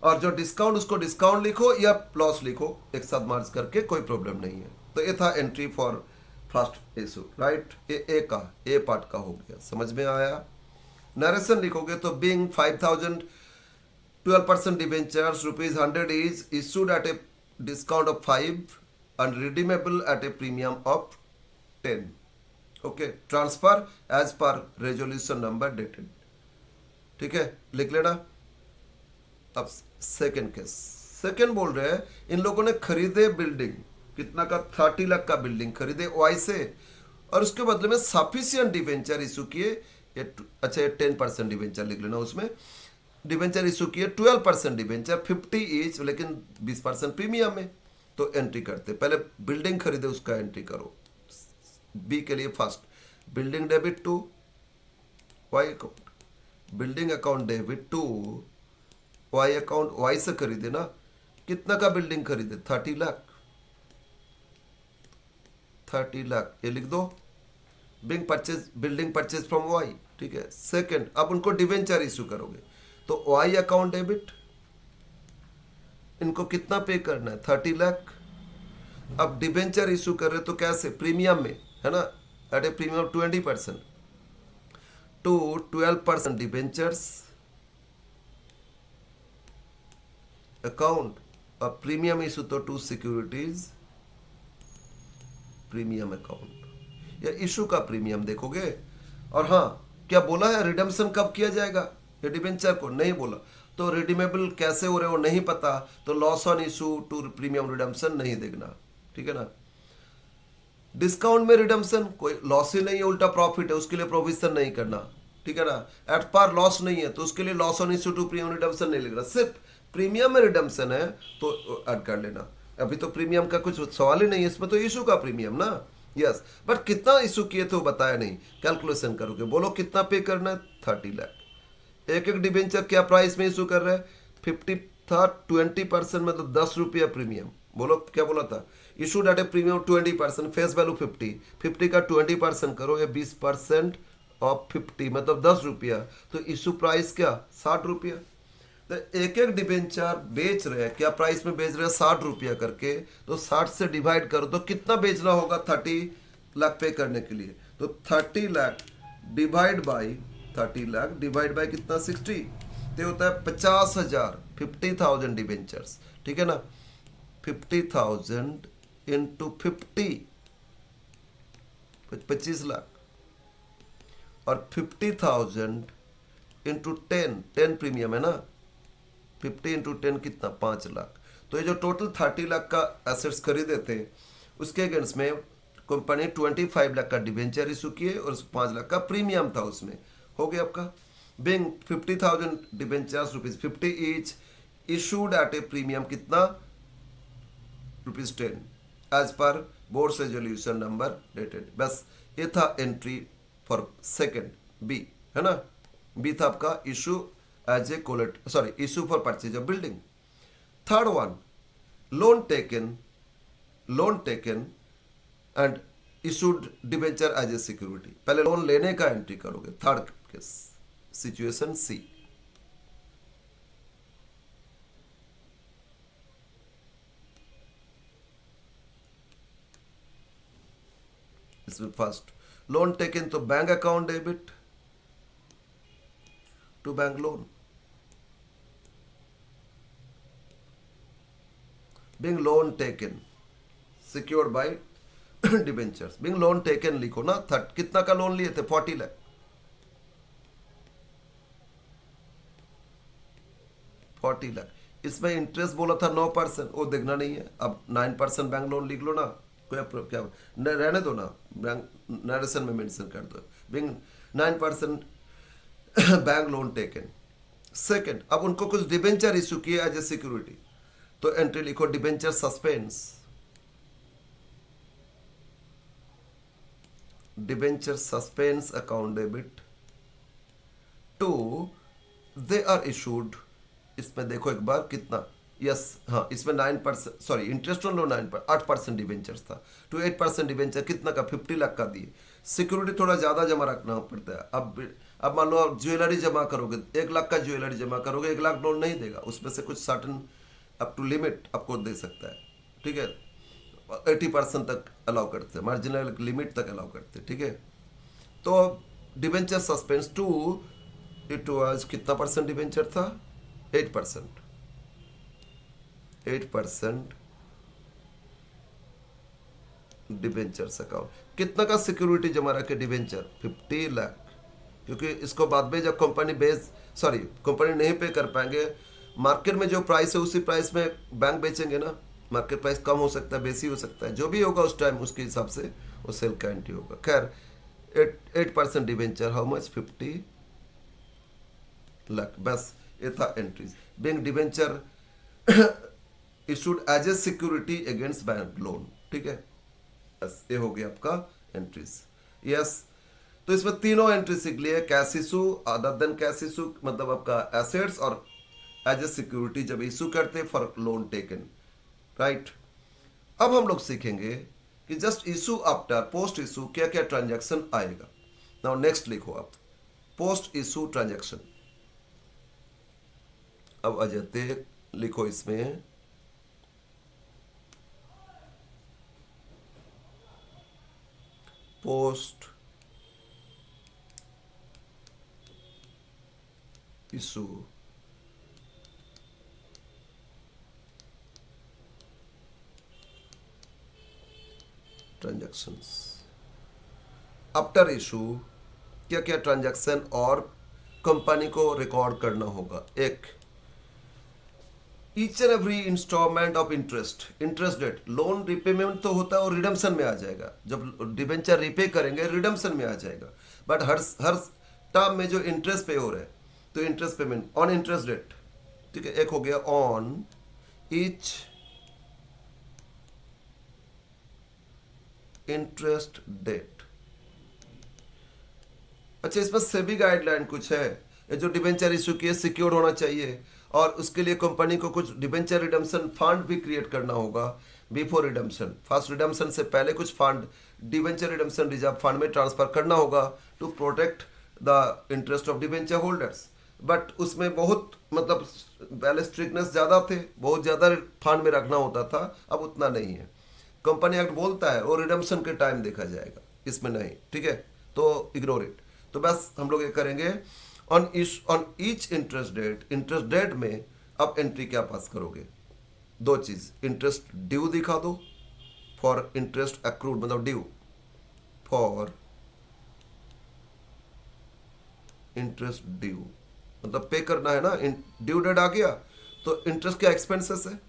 और जो डिस्काउंट उसको डिस्काउंट लिखो या लॉस लिखो एक साथ मार्च करके, कोई प्रॉब्लम नहीं है। तो ये था entry for first issue, right. ये ए का ए पार्ट का हो गया, समझ में आया। नरेशन लिखोगे तो being 5,000 12% debentures rupees 100 is issued at a discount of 5 and redeemable at a premium of 10. Okay, transfer as per resolution number dated, ठीक है, लिख लेना। अब सेकंड केस, सेकंड बोल रहे हैं इन लोगों ने खरीदे बिल्डिंग, कितना का 30 लाख का बिल्डिंग खरीदे वाई से, और उसके बदले में सफिशियंट डिवेंचर इशू किए, अच्छा ये 10% डिवेंचर लिख लेना, उसमें डिवेंचर इशू किए 12% डिवेंचर 50 ईच, लेकिन 20% प्रीमियम में। तो एंट्री करते पहले बिल्डिंग खरीदे उसका एंट्री करो। बी के लिए first building debit to Y account, building account debit to Y account, Y से खरीदे ना, कितना का बिल्डिंग खरीदे 30 लाख, 30 लाख ये लिख दो। बिल्डिंग परचेज फ्रॉम वाई, ठीक है। सेकंड अब उनको डिवेंचर इशू करोगे तो वाई अकाउंट डेबिट, इनको कितना पे करना है 30 लाख। अब डिवेंचर इशू कर रहे तो कैसे, प्रीमियम में है ना, at a premium 20% to 12% debentures account, और प्रीमियम इशू तो टू सिक्योरिटीज प्रीमियम अकाउंट या इशू का प्रीमियम देखोगे। और हाँ क्या बोला है, रिडम्शन कब किया जाएगा ये डिवेंचर को नहीं बोला, तो रिडीमेबल कैसे हो रहे हो नहीं पता, तो loss on issue to premium redemption नहीं देखना, ठीक है ना। डिस्काउंट में रिडम्शन कोई लॉस ही नहीं है, उल्टा प्रॉफिट है, उसके लिए प्रोविजन नहीं करना, ठीक है ना। एट पार लॉस नहीं है तो उसके लिए loss on issue to premium redemption नहीं लिखना, सिर्फ प्रीमियम में रिडम्शन है तो ऐड कर लेना। अभी तो प्रीमियम का कुछ सवाल ही नहीं है इसमें, तो इशू का प्रीमियम ना, यस। बट कितना इशू किए थे वो बताया नहीं, कैलकुलेशन करोगे, बोलो कितना पे करना है 30 लाख। एक एक डिबेंचर क्या प्राइस में इशू कर रहे हैं 50 था, 20% मतलब 10 रुपया प्रीमियम, बोलो क्या बोला था, issued at a premium 20%, face value 50 का 20% करो या 20% ऑफ 50 मतलब 10 रुपया, तो इशू प्राइस क्या 60 रुपया। तो एक एक डिबेंचर बेच रहे हैं, क्या प्राइस में बेच रहे हैं 60 रुपया करके, तो 60 से डिवाइड करो तो कितना बेचना होगा 30 लाख पे करने के लिए, तो 30 lakh divide by 30 lakh divide by कितना 60, तो होता है 50,000, 50,000 डिबेंचर्स, ठीक है ना। 50,000 इंटू 50 25 लाख, और 50,000 इंटू 10 प्रीमियम है ना, 50 इंटू 10 कितना 5 लाख। तो ये जो टोटल 30 लाख का एसेट्स खरीदे थे उसके अगेंस्ट में कंपनी 25 लाख का डिवेंचर इशू किए और 5 लाख का प्रीमियम था उसमें, हो गया आपका। Being 50,000 debentures ₹50 each issued at a premium कितना ₹10 as per board resolution number dated. बस ये था एंट्री फॉर सेकंड बी, है ना। बी था आपका issue as a collat sorry issue for purchase of building. Third one loan taken and issued debenture as a security. पहले loan लेने का एंट्री करोगे, थर्ड केस सिचुएशन सी। इसमें first loan taken तो bank account debit to bank loan, being loan taken secured by debentures. being loan taken लिखो ना, third कितना का लोन लिए थे 40 लाख, 40 लाख। इसमें इंटरेस्ट बोला था 9%, वो देखना नहीं है, अब 9% बैंक लोन लिख लो ना, कोई क्या रहने दो ना, बैंक नरेशन में मेंशन कर दो being 9% bank loan taken. Second, अब उनको कुछ डिबेंचर इशू किए एज ए सिक्योरिटी, तो एंट्री लिखो debenture suspense, debenture suspense account debit to they are issued. इसमें देखो एक बार कितना, यस हाँ, इसमें 9% sorry interest on loan 8% debentures था, टू 8% डिबेंचर कितना का 50 लाख का दिए। सिक्योरिटी थोड़ा ज़्यादा जमा रखना पड़ता है। अब मान लो आप ज्वेलरी जमा करोगे, 1 लाख का ज्वेलरी जमा करोगे, 1 लाख लोन नहीं देगा, उसमें से कुछ सर्टन अप टू लिमिट आपको दे सकता है, ठीक है। 80% तक अलाउ करते हैं, मार्जिनल लिमिट तक अलाउ करते हैं, ठीक है। तो debenture suspense to it was कितना परसेंट डिबेंचर था, 8%, 8% डिबेंचर्स अकाउंट। कितना का सिक्योरिटी जमा रखे डिबेंचर 50 लाख, क्योंकि इसको बाद में जब कंपनी नहीं पे कर पाएंगे, मार्केट में जो प्राइस है उसी प्राइस में बैंक बेचेंगे ना, मार्केट प्राइस कम हो सकता है, बेसी हो सकता है, जो भी होगा उस टाइम उसके हिसाब से वो सेल का एंट्री होगा। खैर 8% डिबेंचर हाउ मच 50 लाख, बस ये था entries. Bank debenture issued as a security against bank loan, ठीक है, बस ये हो गया आपका एंट्रीज। यस, तो इसमें तीनों एंट्री सीख लिए, cash issue, other than cash issue मतलब आपका एसेट्स, और एज ए सिक्योरिटी जब इशू करते फॉर लोन टेकन, राइट। अब हम लोग सीखेंगे कि just issue after post issue क्या क्या ट्रांजैक्शन आएगा। नाउ नेक्स्ट लिखो आप पोस्ट इशू ट्रांजैक्शन। अब आ जाते, लिखो इसमें post issue transactions. After issue क्या क्या ट्रांजैक्शन और कंपनी को रिकॉर्ड करना होगा। एक, each and every instalment of interest date, loan repayment तो होता है और रिडम्पशन में आ जाएगा, जब डिबेंचर रिपे करेंगे रिडम्पशन में आ जाएगा, बट हर टर्म में जो इंटरेस्ट पे हो रहा है तो interest payment on interest date, ठीक है। एक हो गया ऑन ईच इंटरेस्ट डेट। अच्छा, इसमें सेबी गाइडलाइन कुछ है, ये जो डिबेंचर इशू किए सिक्योर होना चाहिए, और उसके लिए कंपनी को कुछ डिबेंचर रिडम्पशन फंड भी क्रिएट करना होगा बिफोर रिडम्पशन। फर्स्ट रिडम्पशन से पहले कुछ fund debenture redemption reserve fund में ट्रांसफर करना होगा to protect the interest of debenture holders. But उसमें बहुत मतलब पहले स्ट्रिक्टनेस ज़्यादा थे, बहुत ज़्यादा फंड में रखना होता था, अब उतना नहीं है। कंपनी एक्ट बोलता है वो रिडम्पशन के टाइम देखा जाएगा, इसमें नहीं, ठीक है, तो इग्नोर इट। तो बस हम लोग ये करेंगे ऑन ईच इंटरेस्ट डेट में आप एंट्री क्या पास करोगे, दो चीज, इंटरेस्ट ड्यू दिखा दो फॉर इंटरेस्ट अक्रूड, मतलब ड्यू फॉर इंटरेस्ट ड्यू मतलब पे करना है ना, ड्यू डेट आ गया तो इंटरेस्ट क्या एक्सपेंसेस है,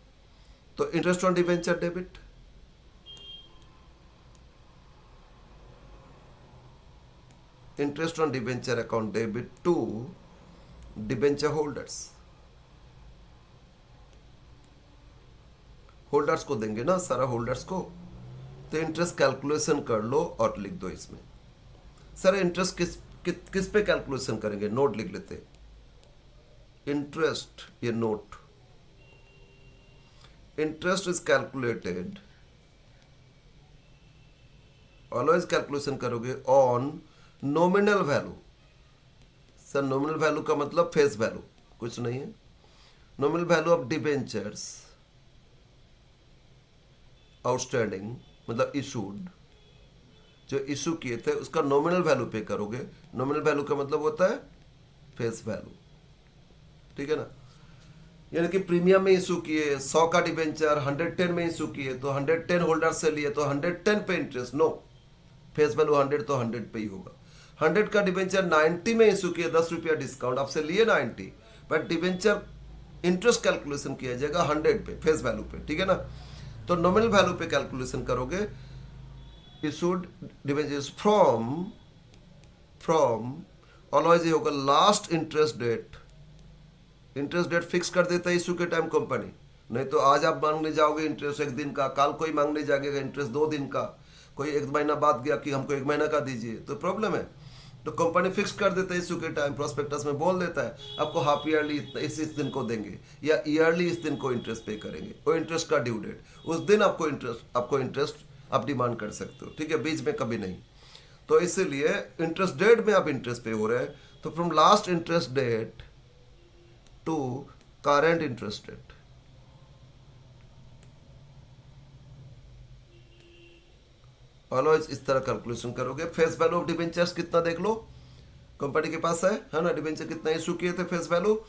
तो interest on debenture debit, interest on debenture account debit to debenture holders को देंगे ना सारा होल्डर्स को, तो इंटरेस्ट कैलकुलेशन कर लो और लिख दो इसमें। सर इंटरेस्ट किस पे कैलकुलेशन करेंगे, नोट लिख लेते, इंटरेस्ट, ये note, interest is calculated, always calculation करोगे on nominal value. Sir nominal value का मतलब फेस वैल्यू कुछ नहीं है, nominal value of debentures outstanding, मतलब इशूड, जो इशू किए थे उसका नॉमिनल वैल्यू पे करोगे। नॉमिनल वैल्यू का मतलब होता है फेस वैल्यू, ठीक है ना। यानी कि प्रीमियम में इशू किए 100 का डिबेंचर 110 में इशू किए तो 110 होल्डर से लिए तो 110 पे इंटरेस्ट, नो, फेस वैल्यू 100 तो 100 पे ही होगा। 100 का डिबेंचर 90 में इशू किए, 10 रुपया डिस्काउंट, आपसे लिए 90, बट डिबेंचर इंटरेस्ट कैलकुलेशन किया जाएगा 100 पे, फेस वैल्यू पे, ठीक है ना। तो नॉमिनल वैल्यू पे कैलकुलेशन करोगे, इशूड डिबेंचर्स फ्रॉम ऑलवेज ये होगा last interest date. Interest date fix कर देता है इशू के टाइम कंपनी, नहीं तो आज आप मांगने जाओगे इंटरेस्ट 1 दिन का, कल कोई मांगने जाएगा इंटरेस्ट 2 दिन का, कोई 1 महीना बाद गया कि हमको 1 महीना का दीजिए, तो प्रॉब्लम है। तो कंपनी फिक्स कर देता है इशू के टाइम, प्रोस्पेक्टस में बोल देता है आपको हाफ ईयरली इस दिन को देंगे या ईयरली इस दिन को इंटरेस्ट पे करेंगे, वो इंटरेस्ट का ड्यू डेट उस दिन आपको इंटरेस्ट आप डिमांड कर सकते हो, ठीक है, बीच में कभी नहीं। तो इसीलिए इंटरेस्ट डेट में आप इंटरेस्ट पे हो रहे हैं, तो from last interest date to current interest rate, always इस तरह कैलकुलेशन करोगे। फेस वैल्यू ऑफ डिबेंचर्स कितना देख लो, कंपनी के पास है ना, डिबेंचर कितना इशू किए थे, फेस वैल्यू,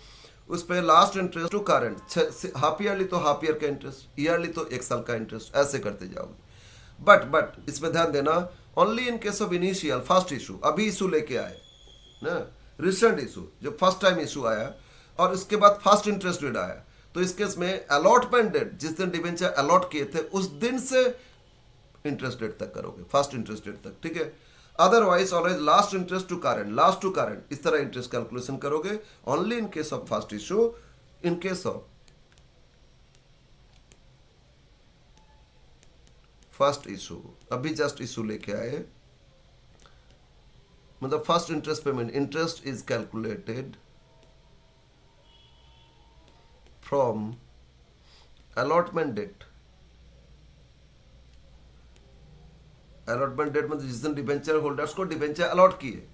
उस पर last interest to current, half yearly तो हाफ ईयर का इंटरेस्ट, ईयरली तो 1 साल का इंटरेस्ट, ऐसे करते जाओगे। बट इसमें ध्यान देना, only in case of initial first issue, अभी इशू लेके आए ना, रिसेंट इशू, जब फर्स्ट टाइम इशू आया और उसके बाद फर्स्ट इंटरेस्ट रेट आया, तो इस केस में अलॉटमेंट डेट, जिस दिन डिबेंचर अलॉट किए थे उस दिन से इंटरेस्ट रेट तक करोगे, फर्स्ट इंटरेस्ट रेट तक, ठीक है। Otherwise always last interest to current, last to current, इस तरह इंटरेस्ट कैलकुलेशन करोगे, only in case of first issue. In case of first issue, अभी जस्ट इशू लेके आए, मतलब first interest payment, interest is calculated from allotment date, allotment date मतलब जिस दिन डिबेंचर होल्डर्स को डिबेंचर अलॉट किए।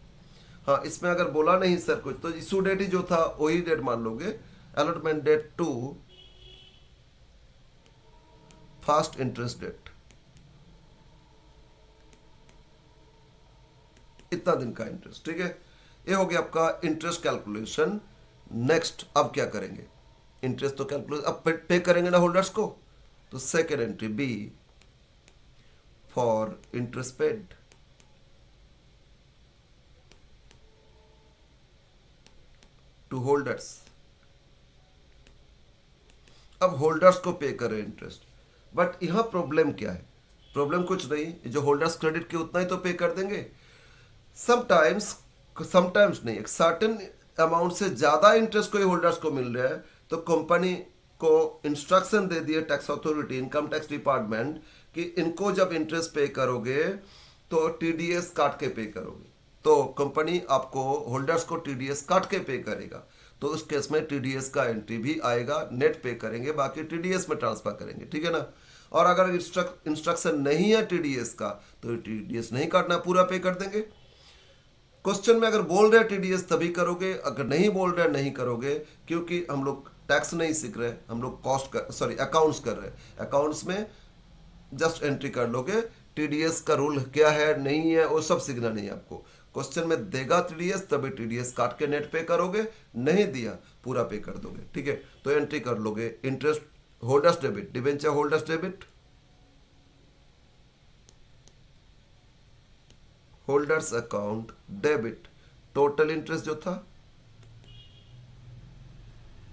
हाँ, इसमें अगर बोला नहीं सर कुछ तो इशू डेट ही जो था वही डेट मान लोगे, allotment date to first interest date, इतना दिन का इंटरेस्ट, ठीक है। ये हो गया आपका इंटरेस्ट कैलकुलेशन। नेक्स्ट अब क्या करेंगे, इंटरेस्ट तो कैलकुलेशन अब पे करेंगे ना होल्डर्स को, तो second entry B for interest paid, to holders. अब होल्डर्स को पे करें इंटरेस्ट, बट यहां प्रॉब्लम क्या है, प्रॉब्लम कुछ नहीं, जो होल्डर्स क्रेडिट के उतना ही तो पे कर देंगे। समटाइम्स नहीं, एक सर्टेन अमाउंट से ज्यादा इंटरेस्ट कोई होल्डर्स को मिल रहा है तो कंपनी को इंस्ट्रक्शन दे दिए tax authority, income tax department, कि इनको जब इंटरेस्ट पे करोगे तो टीडीएस काट के पे करोगे, तो कंपनी आपको होल्डर्स को टीडीएस काट के पे करेगा, तो उस केस में टीडीएस का एंट्री भी आएगा, नेट पे करेंगे, बाकी टीडीएस में ट्रांसफर करेंगे, ठीक है ना। और अगर इंस्ट्रक्शन नहीं है टीडीएस का तो टीडीएस नहीं काटना, पूरा पे कर देंगे। क्वेश्चन में अगर बोल रहे हैं टीडीएस तभी करोगे, अगर नहीं बोल रहे नहीं करोगे, क्योंकि हम लोग टैक्स नहीं सीख रहे, हम लोग अकाउंट्स कर रहे हैं। अकाउंट्स में जस्ट एंट्री कर लोगे, टीडीएस का रूल क्या है नहीं है वो सब सीखना नहीं है आपको। क्वेश्चन में देगा टीडीएस तभी टीडीएस काट के नेट पे करोगे, नहीं दिया पूरा पे कर दोगे, ठीक है। तो एंट्री कर लोगे interest holders debit, debenture holders debit, holders account debit, total interest जो था,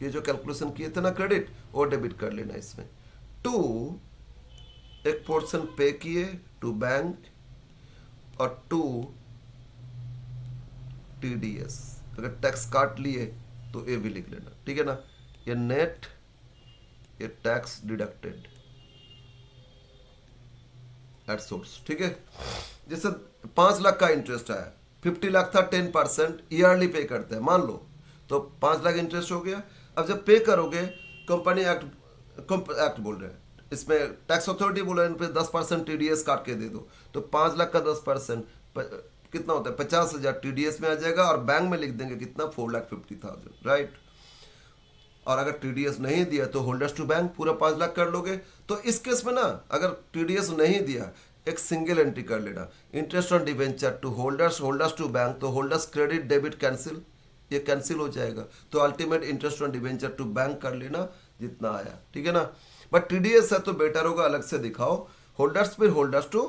ये जो कैलकुलेशन किए थे ना क्रेडिट, वो डेबिट कर लेना इसमें। टू, एक पोर्शन पे किए टू बैंक और टू टीडीएस, अगर टैक्स काट लिए तो ये भी लिख लेना, ठीक है ना। ये नेट, ये टैक्स डिडक्टेड एट सोर्स, ठीक है। जैसे 5 लाख का इंटरेस्ट आया 50 लाख था, 10% ईयरली पे करते हैं मान लो, तो 5 लाख इंटरेस्ट हो गया। अब जब पे करोगे, कंपनी एक्ट बोल रहे हैं, इसमें टैक्स अथॉरिटी बोला इन पे 10% टीडीएस काट के दे दो, तो 5 लाख का 10% कितना होता है, 50,000 टीडीएस में आ जाएगा, और बैंक में लिख देंगे कितना, 4,50,000, राइट। और अगर टीडीएस नहीं दिया तो होल्डर्स टू बैंक पूरा 5 लाख कर लोगे। तो इस केस में ना, अगर टीडीएस नहीं दिया, एक सिंगल एंट्री कर लेना, interest on debenture to holders, holders to bank, तो होल्डर्स क्रेडिट डेबिट कैंसिल, ये कैंसिल हो जाएगा, तो ultimate interest on debenture to bank कर लेना जितना आया, ठीक है ना। बट टीडीएस है तो बेटर होगा अलग से दिखाओ, होल्डर्स फिर holders to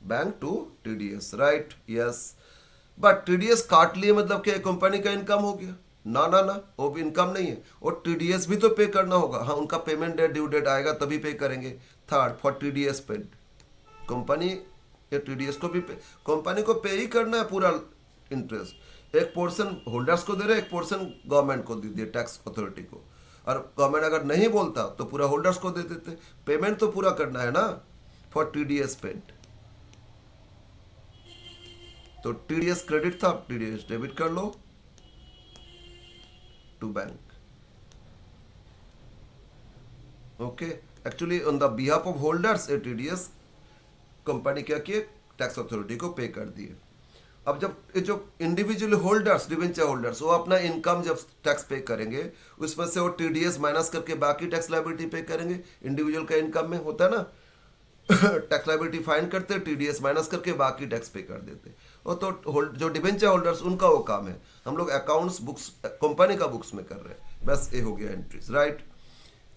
bank to TDS, right, yes. But TDS काट लिए मतलब क्या कंपनी का इनकम हो गया, ना ना ना, वो भी इनकम नहीं है, और टीडीएस भी तो पे करना होगा। हाँ, उनका पेमेंट डेट ड्यू डेट आएगा तभी पे करेंगे। Third, for TDS paid, company या टीडीएस को भी पे, कंपनी को पे ही करना है पूरा इंटरेस्ट। एक पोर्शन होल्डर्स को दे रहे, एक पोर्शन गवर्नमेंट को दे दिए, टैक्स अथॉरिटी को, और गवर्नमेंट अगर नहीं बोलता तो पूरा होल्डर्स को दे देते। पेमेंट तो पूरा करना है ना, फॉर टीडीएस पेड। तो टीडीएस क्रेडिट था, टीडीएस डेबिट कर लो to bank, okay. Actually on the behalf of holders a TDS company क्या किए, टैक्स अथॉरिटी को पे कर दिए। अब जब ये जो इंडिविजुअल होल्डर्स, डिवेंचर होल्डर्स, वो अपना इनकम जब टैक्स पे करेंगे, उसमें से वो टीडीएस माइनस करके बाकी टैक्स लायबिलिटी पे करेंगे। इंडिविजुअल का इनकम में होता है ना, टैक्स लायबिलिटी फाइन करते, टीडीएस माइनस करके बाकी टैक्स पे कर देते। वो तो जो डिवेंचर होल्डर्स, उनका वो काम है। हम लोग अकाउंट्स बुक्स कंपनी का बुक्स में कर रहे हैं, बस ये हो गया एंट्रीज, राइट।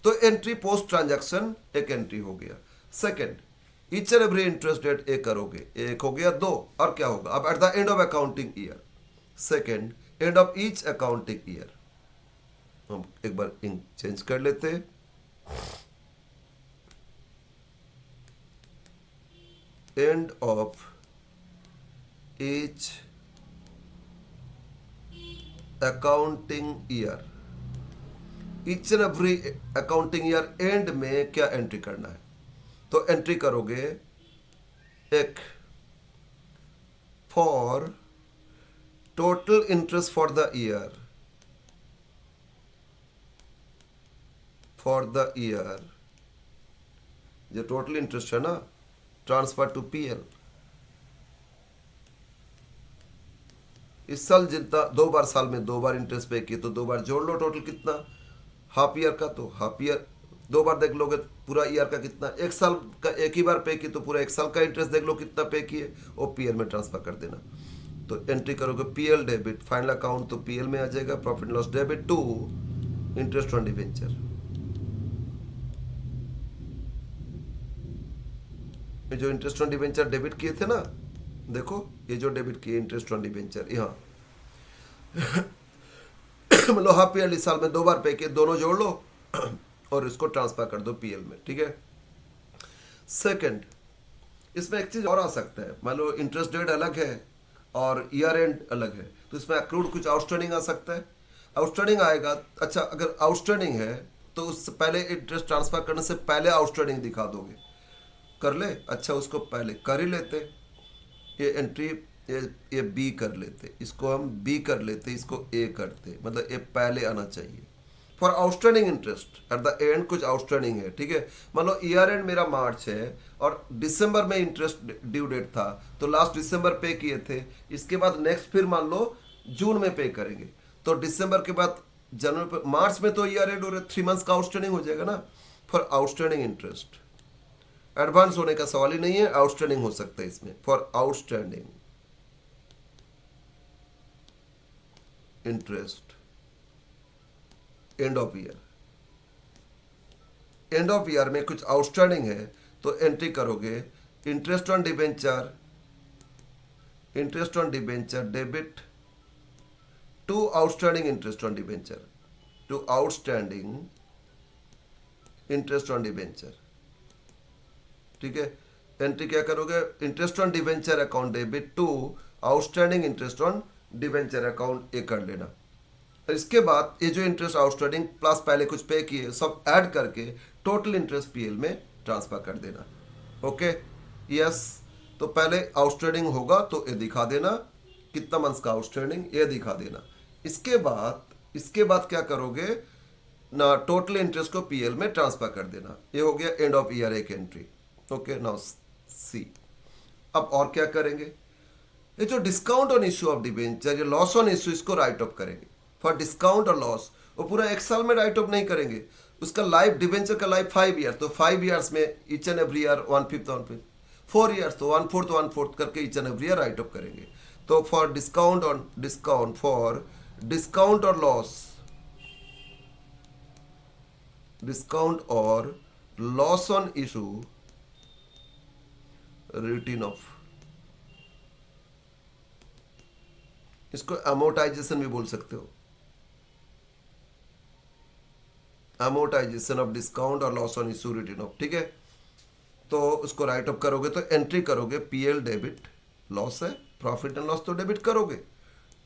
तो एंट्री पोस्ट ट्रांजैक्शन एक एंट्री हो गया। Second, each and every interest date एक करोगे, एक हो गया। दो, और क्या होगा, अब eight the end of accounting year, second and of each accounting year, हम एक बार इंक चेंज कर लेते हैं। And of each accounting year, each and every accounting year and में क्या एंट्री करना है, तो एंट्री करोगे एक, for total interest for the year, for the year, जो टोटल इंटरेस्ट है ना, ट्रांसफर टू पीएल। इस साल जितना 2 बार, साल में 2 बार इंटरेस्ट पे किए, तो 2 बार जोड़ लो, टोटल कितना, हाफ ईयर का, तो हाफ ईयर 2 बार देख लोगे, पूरा ईयर का कितना, एक साल का एक ही बार पे किए, तो पूरा एक साल का इंटरेस्ट देख लो कितना पे किए, वो पीएल में ट्रांसफर कर देना। तो एंट्री करोगे पीएल डेबिट, फाइनल अकाउंट तो पीएल में आ जाएगा, profit loss debit to interest on debenture. ये जो इंटरेस्ट ऑन डिवेंचर डेबिट किए थे ना, देखो ये जो डेबिट किए इंटरेस्ट ऑन डिवेंचर, यहाँ मतलब हाफ ईयरली, साल में 2 बार पे किए, दोनों जोड़ लो और इसको ट्रांसफर कर दो पीएल में, ठीक है। सेकंड, इसमें एक चीज और आ सकता है, मान लो इंटरेस्ट डेट अलग है और ईयर एंड अलग है, तो इसमें अक्रूड कुछ आउटस्टैंडिंग आ सकता है। आउटस्टैंडिंग आएगा, अच्छा अगर आउटस्टैंडिंग है तो उससे पहले इंटरेस्ट ट्रांसफर करने से पहले आउटस्टैंडिंग दिखा दोगे, कर ले, अच्छा उसको पहले कर ही लेते, ये एंट्री ये बी कर लेते, इसको हम बी कर लेते, इसको ए करते, मतलब ये पहले आना चाहिए। For outstanding interest eight the and कुछ आउटस्टैंडिंग है, ठीक है। मान लो ईयर एंड मेरा मार्च है और दिसंबर में इंटरेस्ट ड्यू डेट था, तो लास्ट दिसंबर पे किए थे, इसके बाद नेक्स्ट फिर मान लो जून में पे करेंगे, तो दिसंबर के बाद जनवरी पे, मार्च में तो ईयर एंड हो रहा है, 3 मंथ्स का आउटस्टैंडिंग हो जाएगा ना। फॉर आउटस्टैंडिंग इंटरेस्ट, एडवांस होने का सवाल ही नहीं है, आउटस्टैंडिंग हो सकता है इसमें। For outstanding interest end of year, end of year में कुछ आउटस्टैंडिंग है, तो एंट्री करोगे interest on debenture, interest on debenture debit to outstanding interest on debenture, to outstanding interest on debenture, ठीक है। एंट्री क्या करोगे, interest on debenture account debit to outstanding interest on debenture account, ये कर लेना। इसके बाद ये जो इंटरेस्ट आउटस्टैंडिंग प्लस पहले कुछ पे किए सब ऐड करके टोटल इंटरेस्ट पीएल में ट्रांसफर कर देना, ओके, यस। तो पहले आउटस्टैंडिंग होगा तो ये दिखा देना, कितना मंथ्स का आउटस्टैंडिंग ये दिखा देना। इसके बाद क्या करोगे ना, टोटल इंटरेस्ट को पीएल में ट्रांसफर कर देना। ये हो गया एंड ऑफ ईयर एक एंट्री। Okay, now see. अब और क्या करेंगे, ये जो discount on issue of debenture, ये लॉस ऑन इश्यू, इसको राइट ऑफ करेंगे। फॉर डिस्काउंट और लॉस वो पूरा एक साल में राइट ऑफ नहीं करेंगे, उसका लाइफ, डिबेंचर का लाइफ 5 ईयर, तो 5 ईयर्स में each and every year 1/5 4 years तो 1/4 करके each and every year write off करेंगे। तो फॉर डिस्काउंट फॉर डिस्काउंट और लॉस, डिस्काउंट और loss on issue written off, इसको अमोर्टाइजेशन भी बोल सकते हो, अमोर्टाइजेशन ऑफ डिस्काउंट और loss on issue written off. ठीक है, तो उसको राइट ऑफ करोगे तो एंट्री करोगे पीएल डेबिट, लॉस है, प्रॉफिट एंड लॉस तो डेबिट करोगे,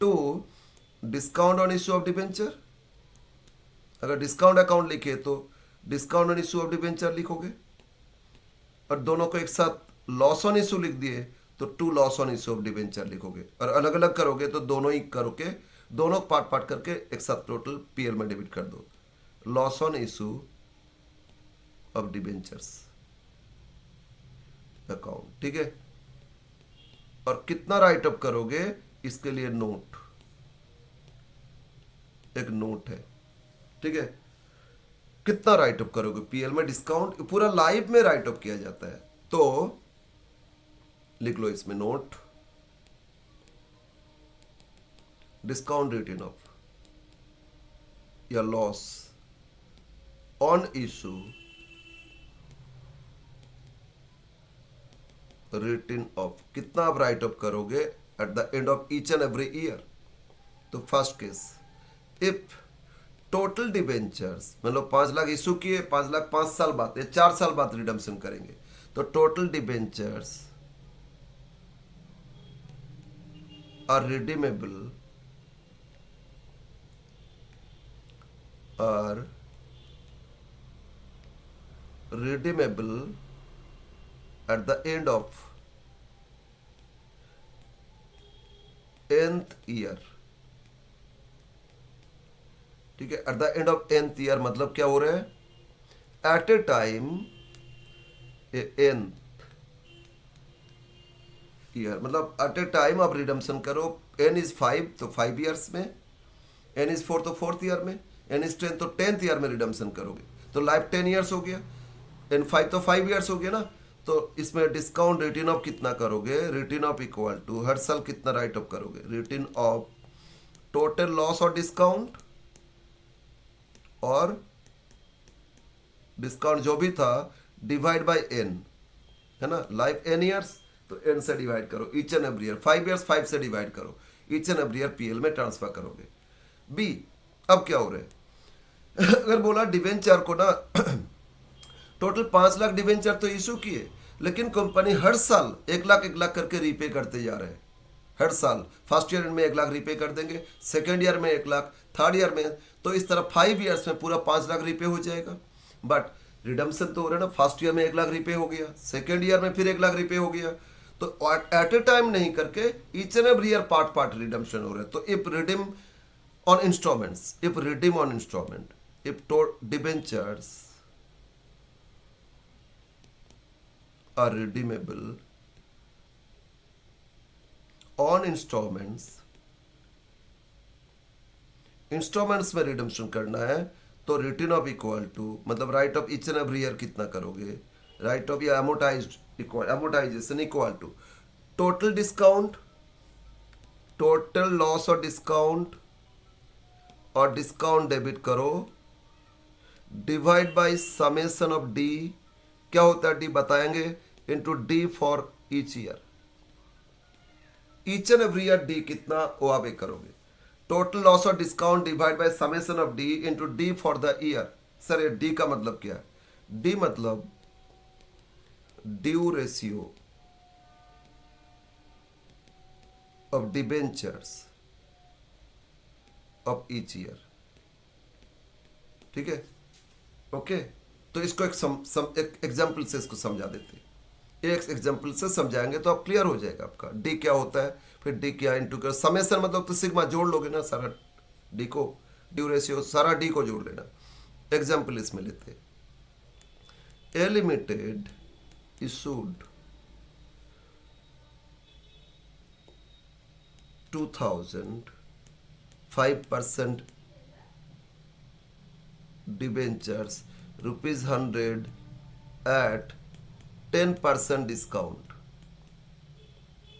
to discount on issue of debenture. अगर डिस्काउंट अकाउंट लिखे तो discount on issue of debenture लिखोगे, और दोनों को एक साथ लॉस ऑन इशू लिख दिए तो to loss on issue of debenture लिखोगे, और अलग अलग करोगे तो दोनों ही करोगे, दोनों पार्ट पार्ट करके एक साथ टोटल पीएल में डेबिट कर दो, loss on issue of debentures account. ठीक है, और कितना राइट अप करोगे इसके लिए नोट, एक नोट है। ठीक है, कितना राइट अप करोगे पीएल में, डिस्काउंट पूरा लाइफ में राइट अप किया जाता है, तो लिख लो इसमें नोट, डिस्काउंट रिटन ऑफ या loss on issue written off, कितना आप राइट ऑफ करोगे at the end of each and every year. तो first case, if total debentures, मतलब 5 लाख इशू किए, 5 लाख 5 साल बाद या 4 साल बाद रिडम्पशन करेंगे, तो total debentures are redeemable, are redeemable at the end of nth year। ठीक है, at the end of nth year मतलब क्या हो रहा है, at a time nth year, मतलब एट ए टाइम आप रिडम्पशन करो, n इज 5 तो 5 ईयर्स में, n इज 4 तो 4th ईयर में, n इज 10 तो 10th ईयर में रिडम्पशन करोगे, तो लाइफ 10 ईयर्स हो गया, n 5 तो 5 ईयर्स हो गया ना। तो इसमें डिस्काउंट रिटर्न ऑफ कितना करोगे, रिटर्न ऑफ इक्वल टू हर साल कितना राइट ऑफ करोगे, रिटर्न ऑफ टोटल लॉस और डिस्काउंट, और डिस्काउंट जो भी था डिवाइड बाय n, है ना, लाइफ n ईयर्स तो n से डिवाइड करो, each and every year 5 years 5 से डिवाइड करो, each and every year PL में ट्रांसफर करोगे। बी, अब क्या हो रहा है अगर बोला डिवेंचर को ना टोटल 5 लाख डिवेंचर तो इशू किए, लेकिन कंपनी हर साल 1 लाख करके रीपे करते जा रहे हैं, हर साल फर्स्ट ईयर में 1 लाख रीपे कर देंगे, सेकेंड ईयर में 1 लाख, थर्ड ईयर में, तो इस तरह 5 ईयर्स में पूरा 5 लाख रीपे हो जाएगा। बट रिडम्पशन तो हो रहा है ना, फर्स्ट ईयर में 1 लाख रीपे हो गया, सेकेंड ईयर में फिर 1 लाख रीपे हो गया, तो एट ए टाइम नहीं करके each and every year part part redemption हो रहा है। तो if redeem on installments, if redeem on installment, if debentures are redeemable on installments, installments में रिडम्पशन करना है तो रिटर्न ऑफ इक्वल टू, मतलब write off each and every year कितना करोगे, राइट ऑफ या amortization equal to total discount, total loss और discount debit करो, divide by summation of D, क्या होता है डी बताएंगे, into D for each year, each and every year D कितना वो आप एक करोगे, टोटल लॉस और discount divide by summation of D into D for the year. Sir ये डी का मतलब क्या है, डी मतलब due ratio of debentures of each year. ठीक है, ओके, तो इसको एक एग्जाम्पल से इसको समझा देते हैं। एक एग्जाम्पल से समझाएंगे तो आप क्लियर हो जाएगा आपका। डी क्या होता है, फिर डी क्या इंटू कर समेसन, मतलब तो सिग्मा जोड़ लोगे ना सारा डी को, ड्यू रेशियो सारा डी को जोड़ लेना। एग्जाम्पल इसमें लेते हैं, A limited issued 2000 5% debentures ₹100 at 10% discount।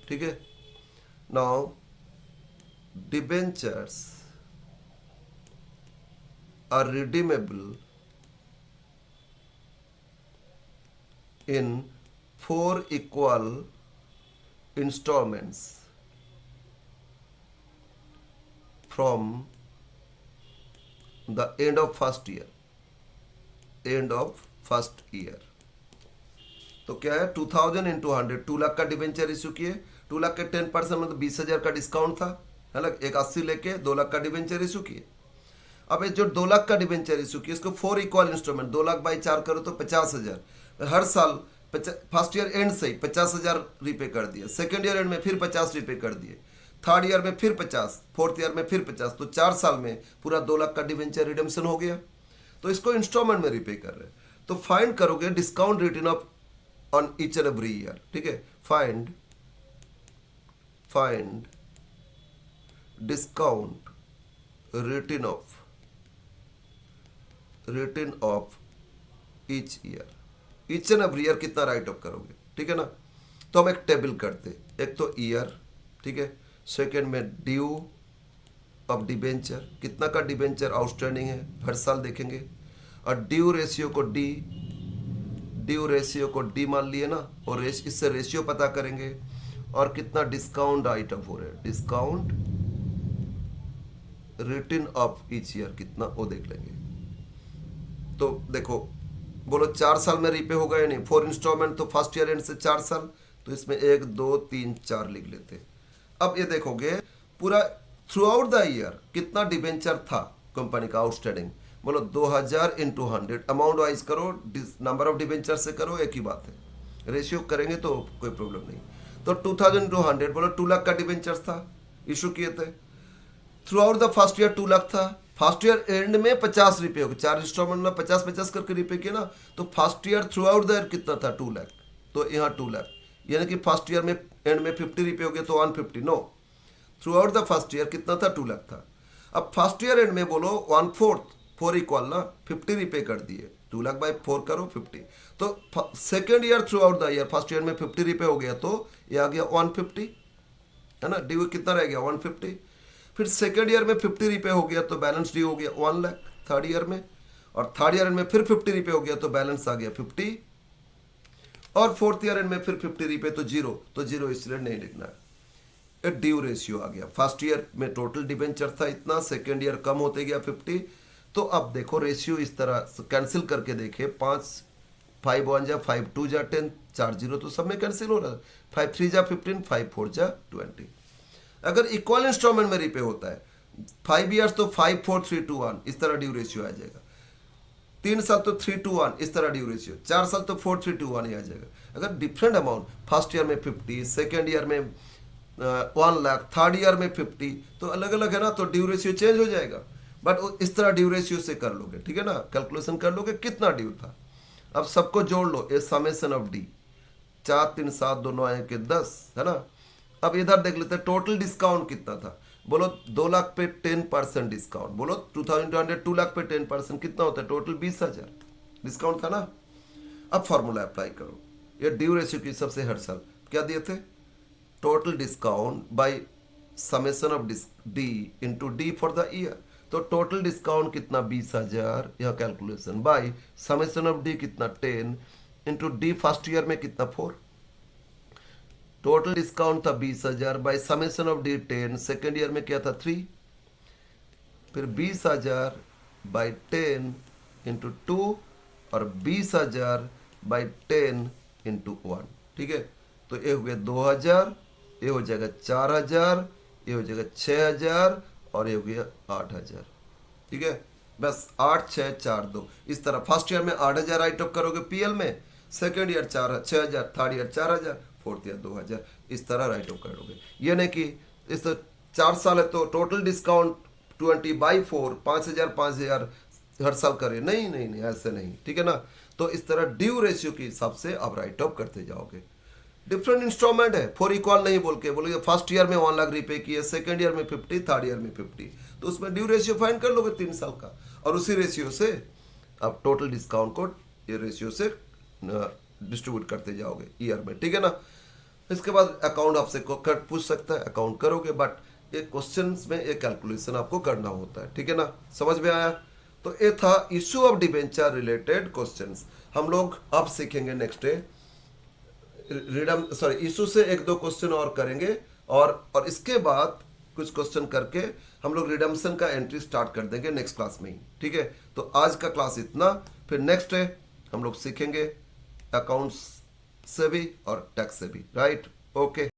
ठीक है, now debentures are redeemable in 4 equal installments from the end of first year। तो क्या है, 2000 इंटू 100, 2 लाख का डिवेंचर इशू किए, 2 लाख के 10% मतलब 20,000 का डिस्काउंट था, है ना, एक 80 लेके 2 लाख का डिवेंचर इशू किए। अब ये जो 2 लाख का डिवेंचर इशू किए इसको 4 इक्वल इंस्टॉलमेंट, 2 लाख बाई 4 करो तो 50,000, हर साल फर्स्ट ईयर एंड से ही 50,000 रिपे कर दिए, सेकेंड ईयर एंड में फिर 50 रिपे कर दिए, थर्ड ईयर में फिर 50, फोर्थ ईयर में फिर 50, तो 4 साल में पूरा 2 लाख का डिवेंचर रिडेम्पशन हो गया। तो इसको इंस्टॉलमेंट में रिपे कर रहे हैं। तो फाइंड करोगे discount return of on each and every year. ठीक है, find discount return of each and every year कितना राइट ऑफ करोगे। ठीक है ना, तो हम एक टेबल करते, एक तो ईयर, ठीक है, सेकेंड में ड्यू ऑफ डिबेंचर, कितना का डिबेंचर आउटस्टैंडिंग है हर साल देखेंगे, और ड्यू रेशियो को डी मान लिए ना, और इससे रेशियो पता करेंगे, और कितना डिस्काउंट राइट ऑफ हो रहा है, discount return of each year कितना वो देख लेंगे। तो देखो बोलो 4 साल में रिपे होगा या नहीं, 4 इंस्टॉलमेंट, तो फर्स्ट ईयर एंड से 4 साल, तो इसमें 1 2 3 4 लिख लेते। अब ये देखोगे पूरा थ्रू आउट द ईयर कितना डिबेंचर था कंपनी का आउटस्टैंडिंग, बोलो 2000 इंटू 100, अमाउंट वाइज करो, नंबर ऑफ डिबेंचर से करो, एक ही बात है, रेशियो करेंगे तो कोई प्रॉब्लम नहीं। तो 2000 इंटू 100 बोलो 2 लाख का डिबेंचर था, इशू किए थे, through out the first year 2 lakh था, फर्स्ट ईयर एंड में 50 रिपे हो गए, 4 इंस्टॉलमेंट में 50-50 करके रिपे किया ना, तो first year through out the year कितना था, 2 लाख, तो यहाँ 2 लाख, यानी कि फर्स्ट ईयर में एंड में 50 रिपे हो गया तो 150, no, throughout the first year कितना था, 2 लाख था। अब फर्स्ट ईयर एंड में बोलो 1/4, 4 इक्वल ना, 50 रिपे कर दिए, 2 लाख बाई 4 करो 50, तो second year through out the year first year में 50 रिपे हो गया, तो ये आ गया 150, है ना, ड्यू कितना रह गया 150, फिर सेकेंड ईयर में 50 रिपे हो गया तो बैलेंस ड्यू हो गया 1 लाख थर्ड ईयर में, और थर्ड ईयर में फिर 50 रिपे हो गया तो बैलेंस आ गया 50, और फोर्थ ईयर में फिर 50 रिपे तो जीरो इसलिए नहीं लिखना है। ड्यू रेशियो आ गया, फर्स्ट ईयर में टोटल डिबेंचर था इतना, सेकेंड ईयर कम होते गया 50, तो अब देखो रेशियो इस तरह कैंसिल करके देखे, 5 1 जा 5 2 जा 10, 4 0 तो सब में कैंसिल हो रहा है, 5 3 जा 15, 5 4 जा 20। अगर इक्वल इंस्टॉलमेंट में रिपे होता है 5 ईयर्स तो 5 4 3 2 1 इस तरह ड्यू रेशियो आ जाएगा, 3 साल तो 3 2 1 इस तरह ड्यू रेशियो, 4 साल तो 4 3 2 1 ही आ जाएगा। अगर डिफरेंट अमाउंट फर्स्ट ईयर में 50, सेकेंड ईयर में 1 लाख, थर्ड ईयर में 50, तो अलग अलग है ना, तो ड्यू रेशियो चेंज हो जाएगा, बट इस तरह ड्यू रेशियो से कर लोगे, ठीक है ना, कैलकुलेशन कर लोगे कितना ड्यू था। अब सबको जोड़ लो, ए समेशन ऑफ डी, 4 3 7 दोनों आए के 10, है ना। अब इधर देख लेते हैं टोटल डिस्काउंट कितना था, बोलो 2 लाख पे 10% डिस्काउंट, बोलो 2200 2 लाख पे 10% कितना होता है, टोटल 20,000 डिस्काउंट था ना। अब फॉर्मूला अप्लाई करो, ये ड्यू रेशियो की सबसे हर साल क्या दिए थे, total discount bye summation of D into D for the year, तो टोटल डिस्काउंट कितना 20,000, यह calculation bye summation of D कितना 10 इंटू डी फर्स्ट ईयर में कितना 4, टोटल डिस्काउंट था 20,000 bye summation of D 10, second year में क्या था 3, फिर 20,000 बाय 10 इंटू 2 और 20,000 बाय 10 इंटू 1, ठीक है। तो ये हो गया 2,000, ये हो जाएगा 4,000, ये हो जाएगा 6,000 और ये हो गया 8,000, ठीक है। बस 8 6 4 2 इस तरह फर्स्ट ईयर में 8,000 राइट ऑफ करोगे पीएल में, second year 6,000, third year 4,000, fourth year 2,000, इस तरह राइट ऑफ करोगे। ये नहीं कि इस 4 साल है तो टोटल डिस्काउंट 20/4 5,000 हर साल करे, नहीं नहीं नहीं, ऐसे नहीं, ठीक है ना। तो इस तरह ड्यू रेशियो के हिसाब से आप राइट ऑफ करते जाओगे। डिफरेंट इंस्टॉलमेंट है, फॉर इक्वल नहीं बोल के बोलोगे फर्स्ट ईयर में 1 लाख रिपे किए, सेकेंड ईयर में 50, थर्ड ईयर में 50, तो उसमें ड्यू रेशियो फाइंड कर लोगे 3 साल का, और उसी रेशियो से आप टोटल डिस्काउंट को ये रेशियो से डिस्ट्रीब्यूट करते जाओगे ईयर में, ठीक है ना। इसके बाद अकाउंट आपसे पूछ सकता है, अकाउंट करोगे, बट ये क्वेश्चन में एक कैलकुलेशन आपको करना होता है, ठीक है ना। समझ में आया? तो ये था issue of debenture related questions. हम लोग अब सीखेंगे नेक्स्ट डे इशू से 1-2 क्वेश्चन और करेंगे, और इसके बाद कुछ क्वेश्चन करके हम लोग रिडम्पशन का एंट्री स्टार्ट कर देंगे नेक्स्ट क्लास में ही, ठीक है। तो आज का क्लास इतना, फिर नेक्स्ट डे हम लोग सीखेंगे अकाउंट्स से भी और टैक्स से भी, राइट? ओके।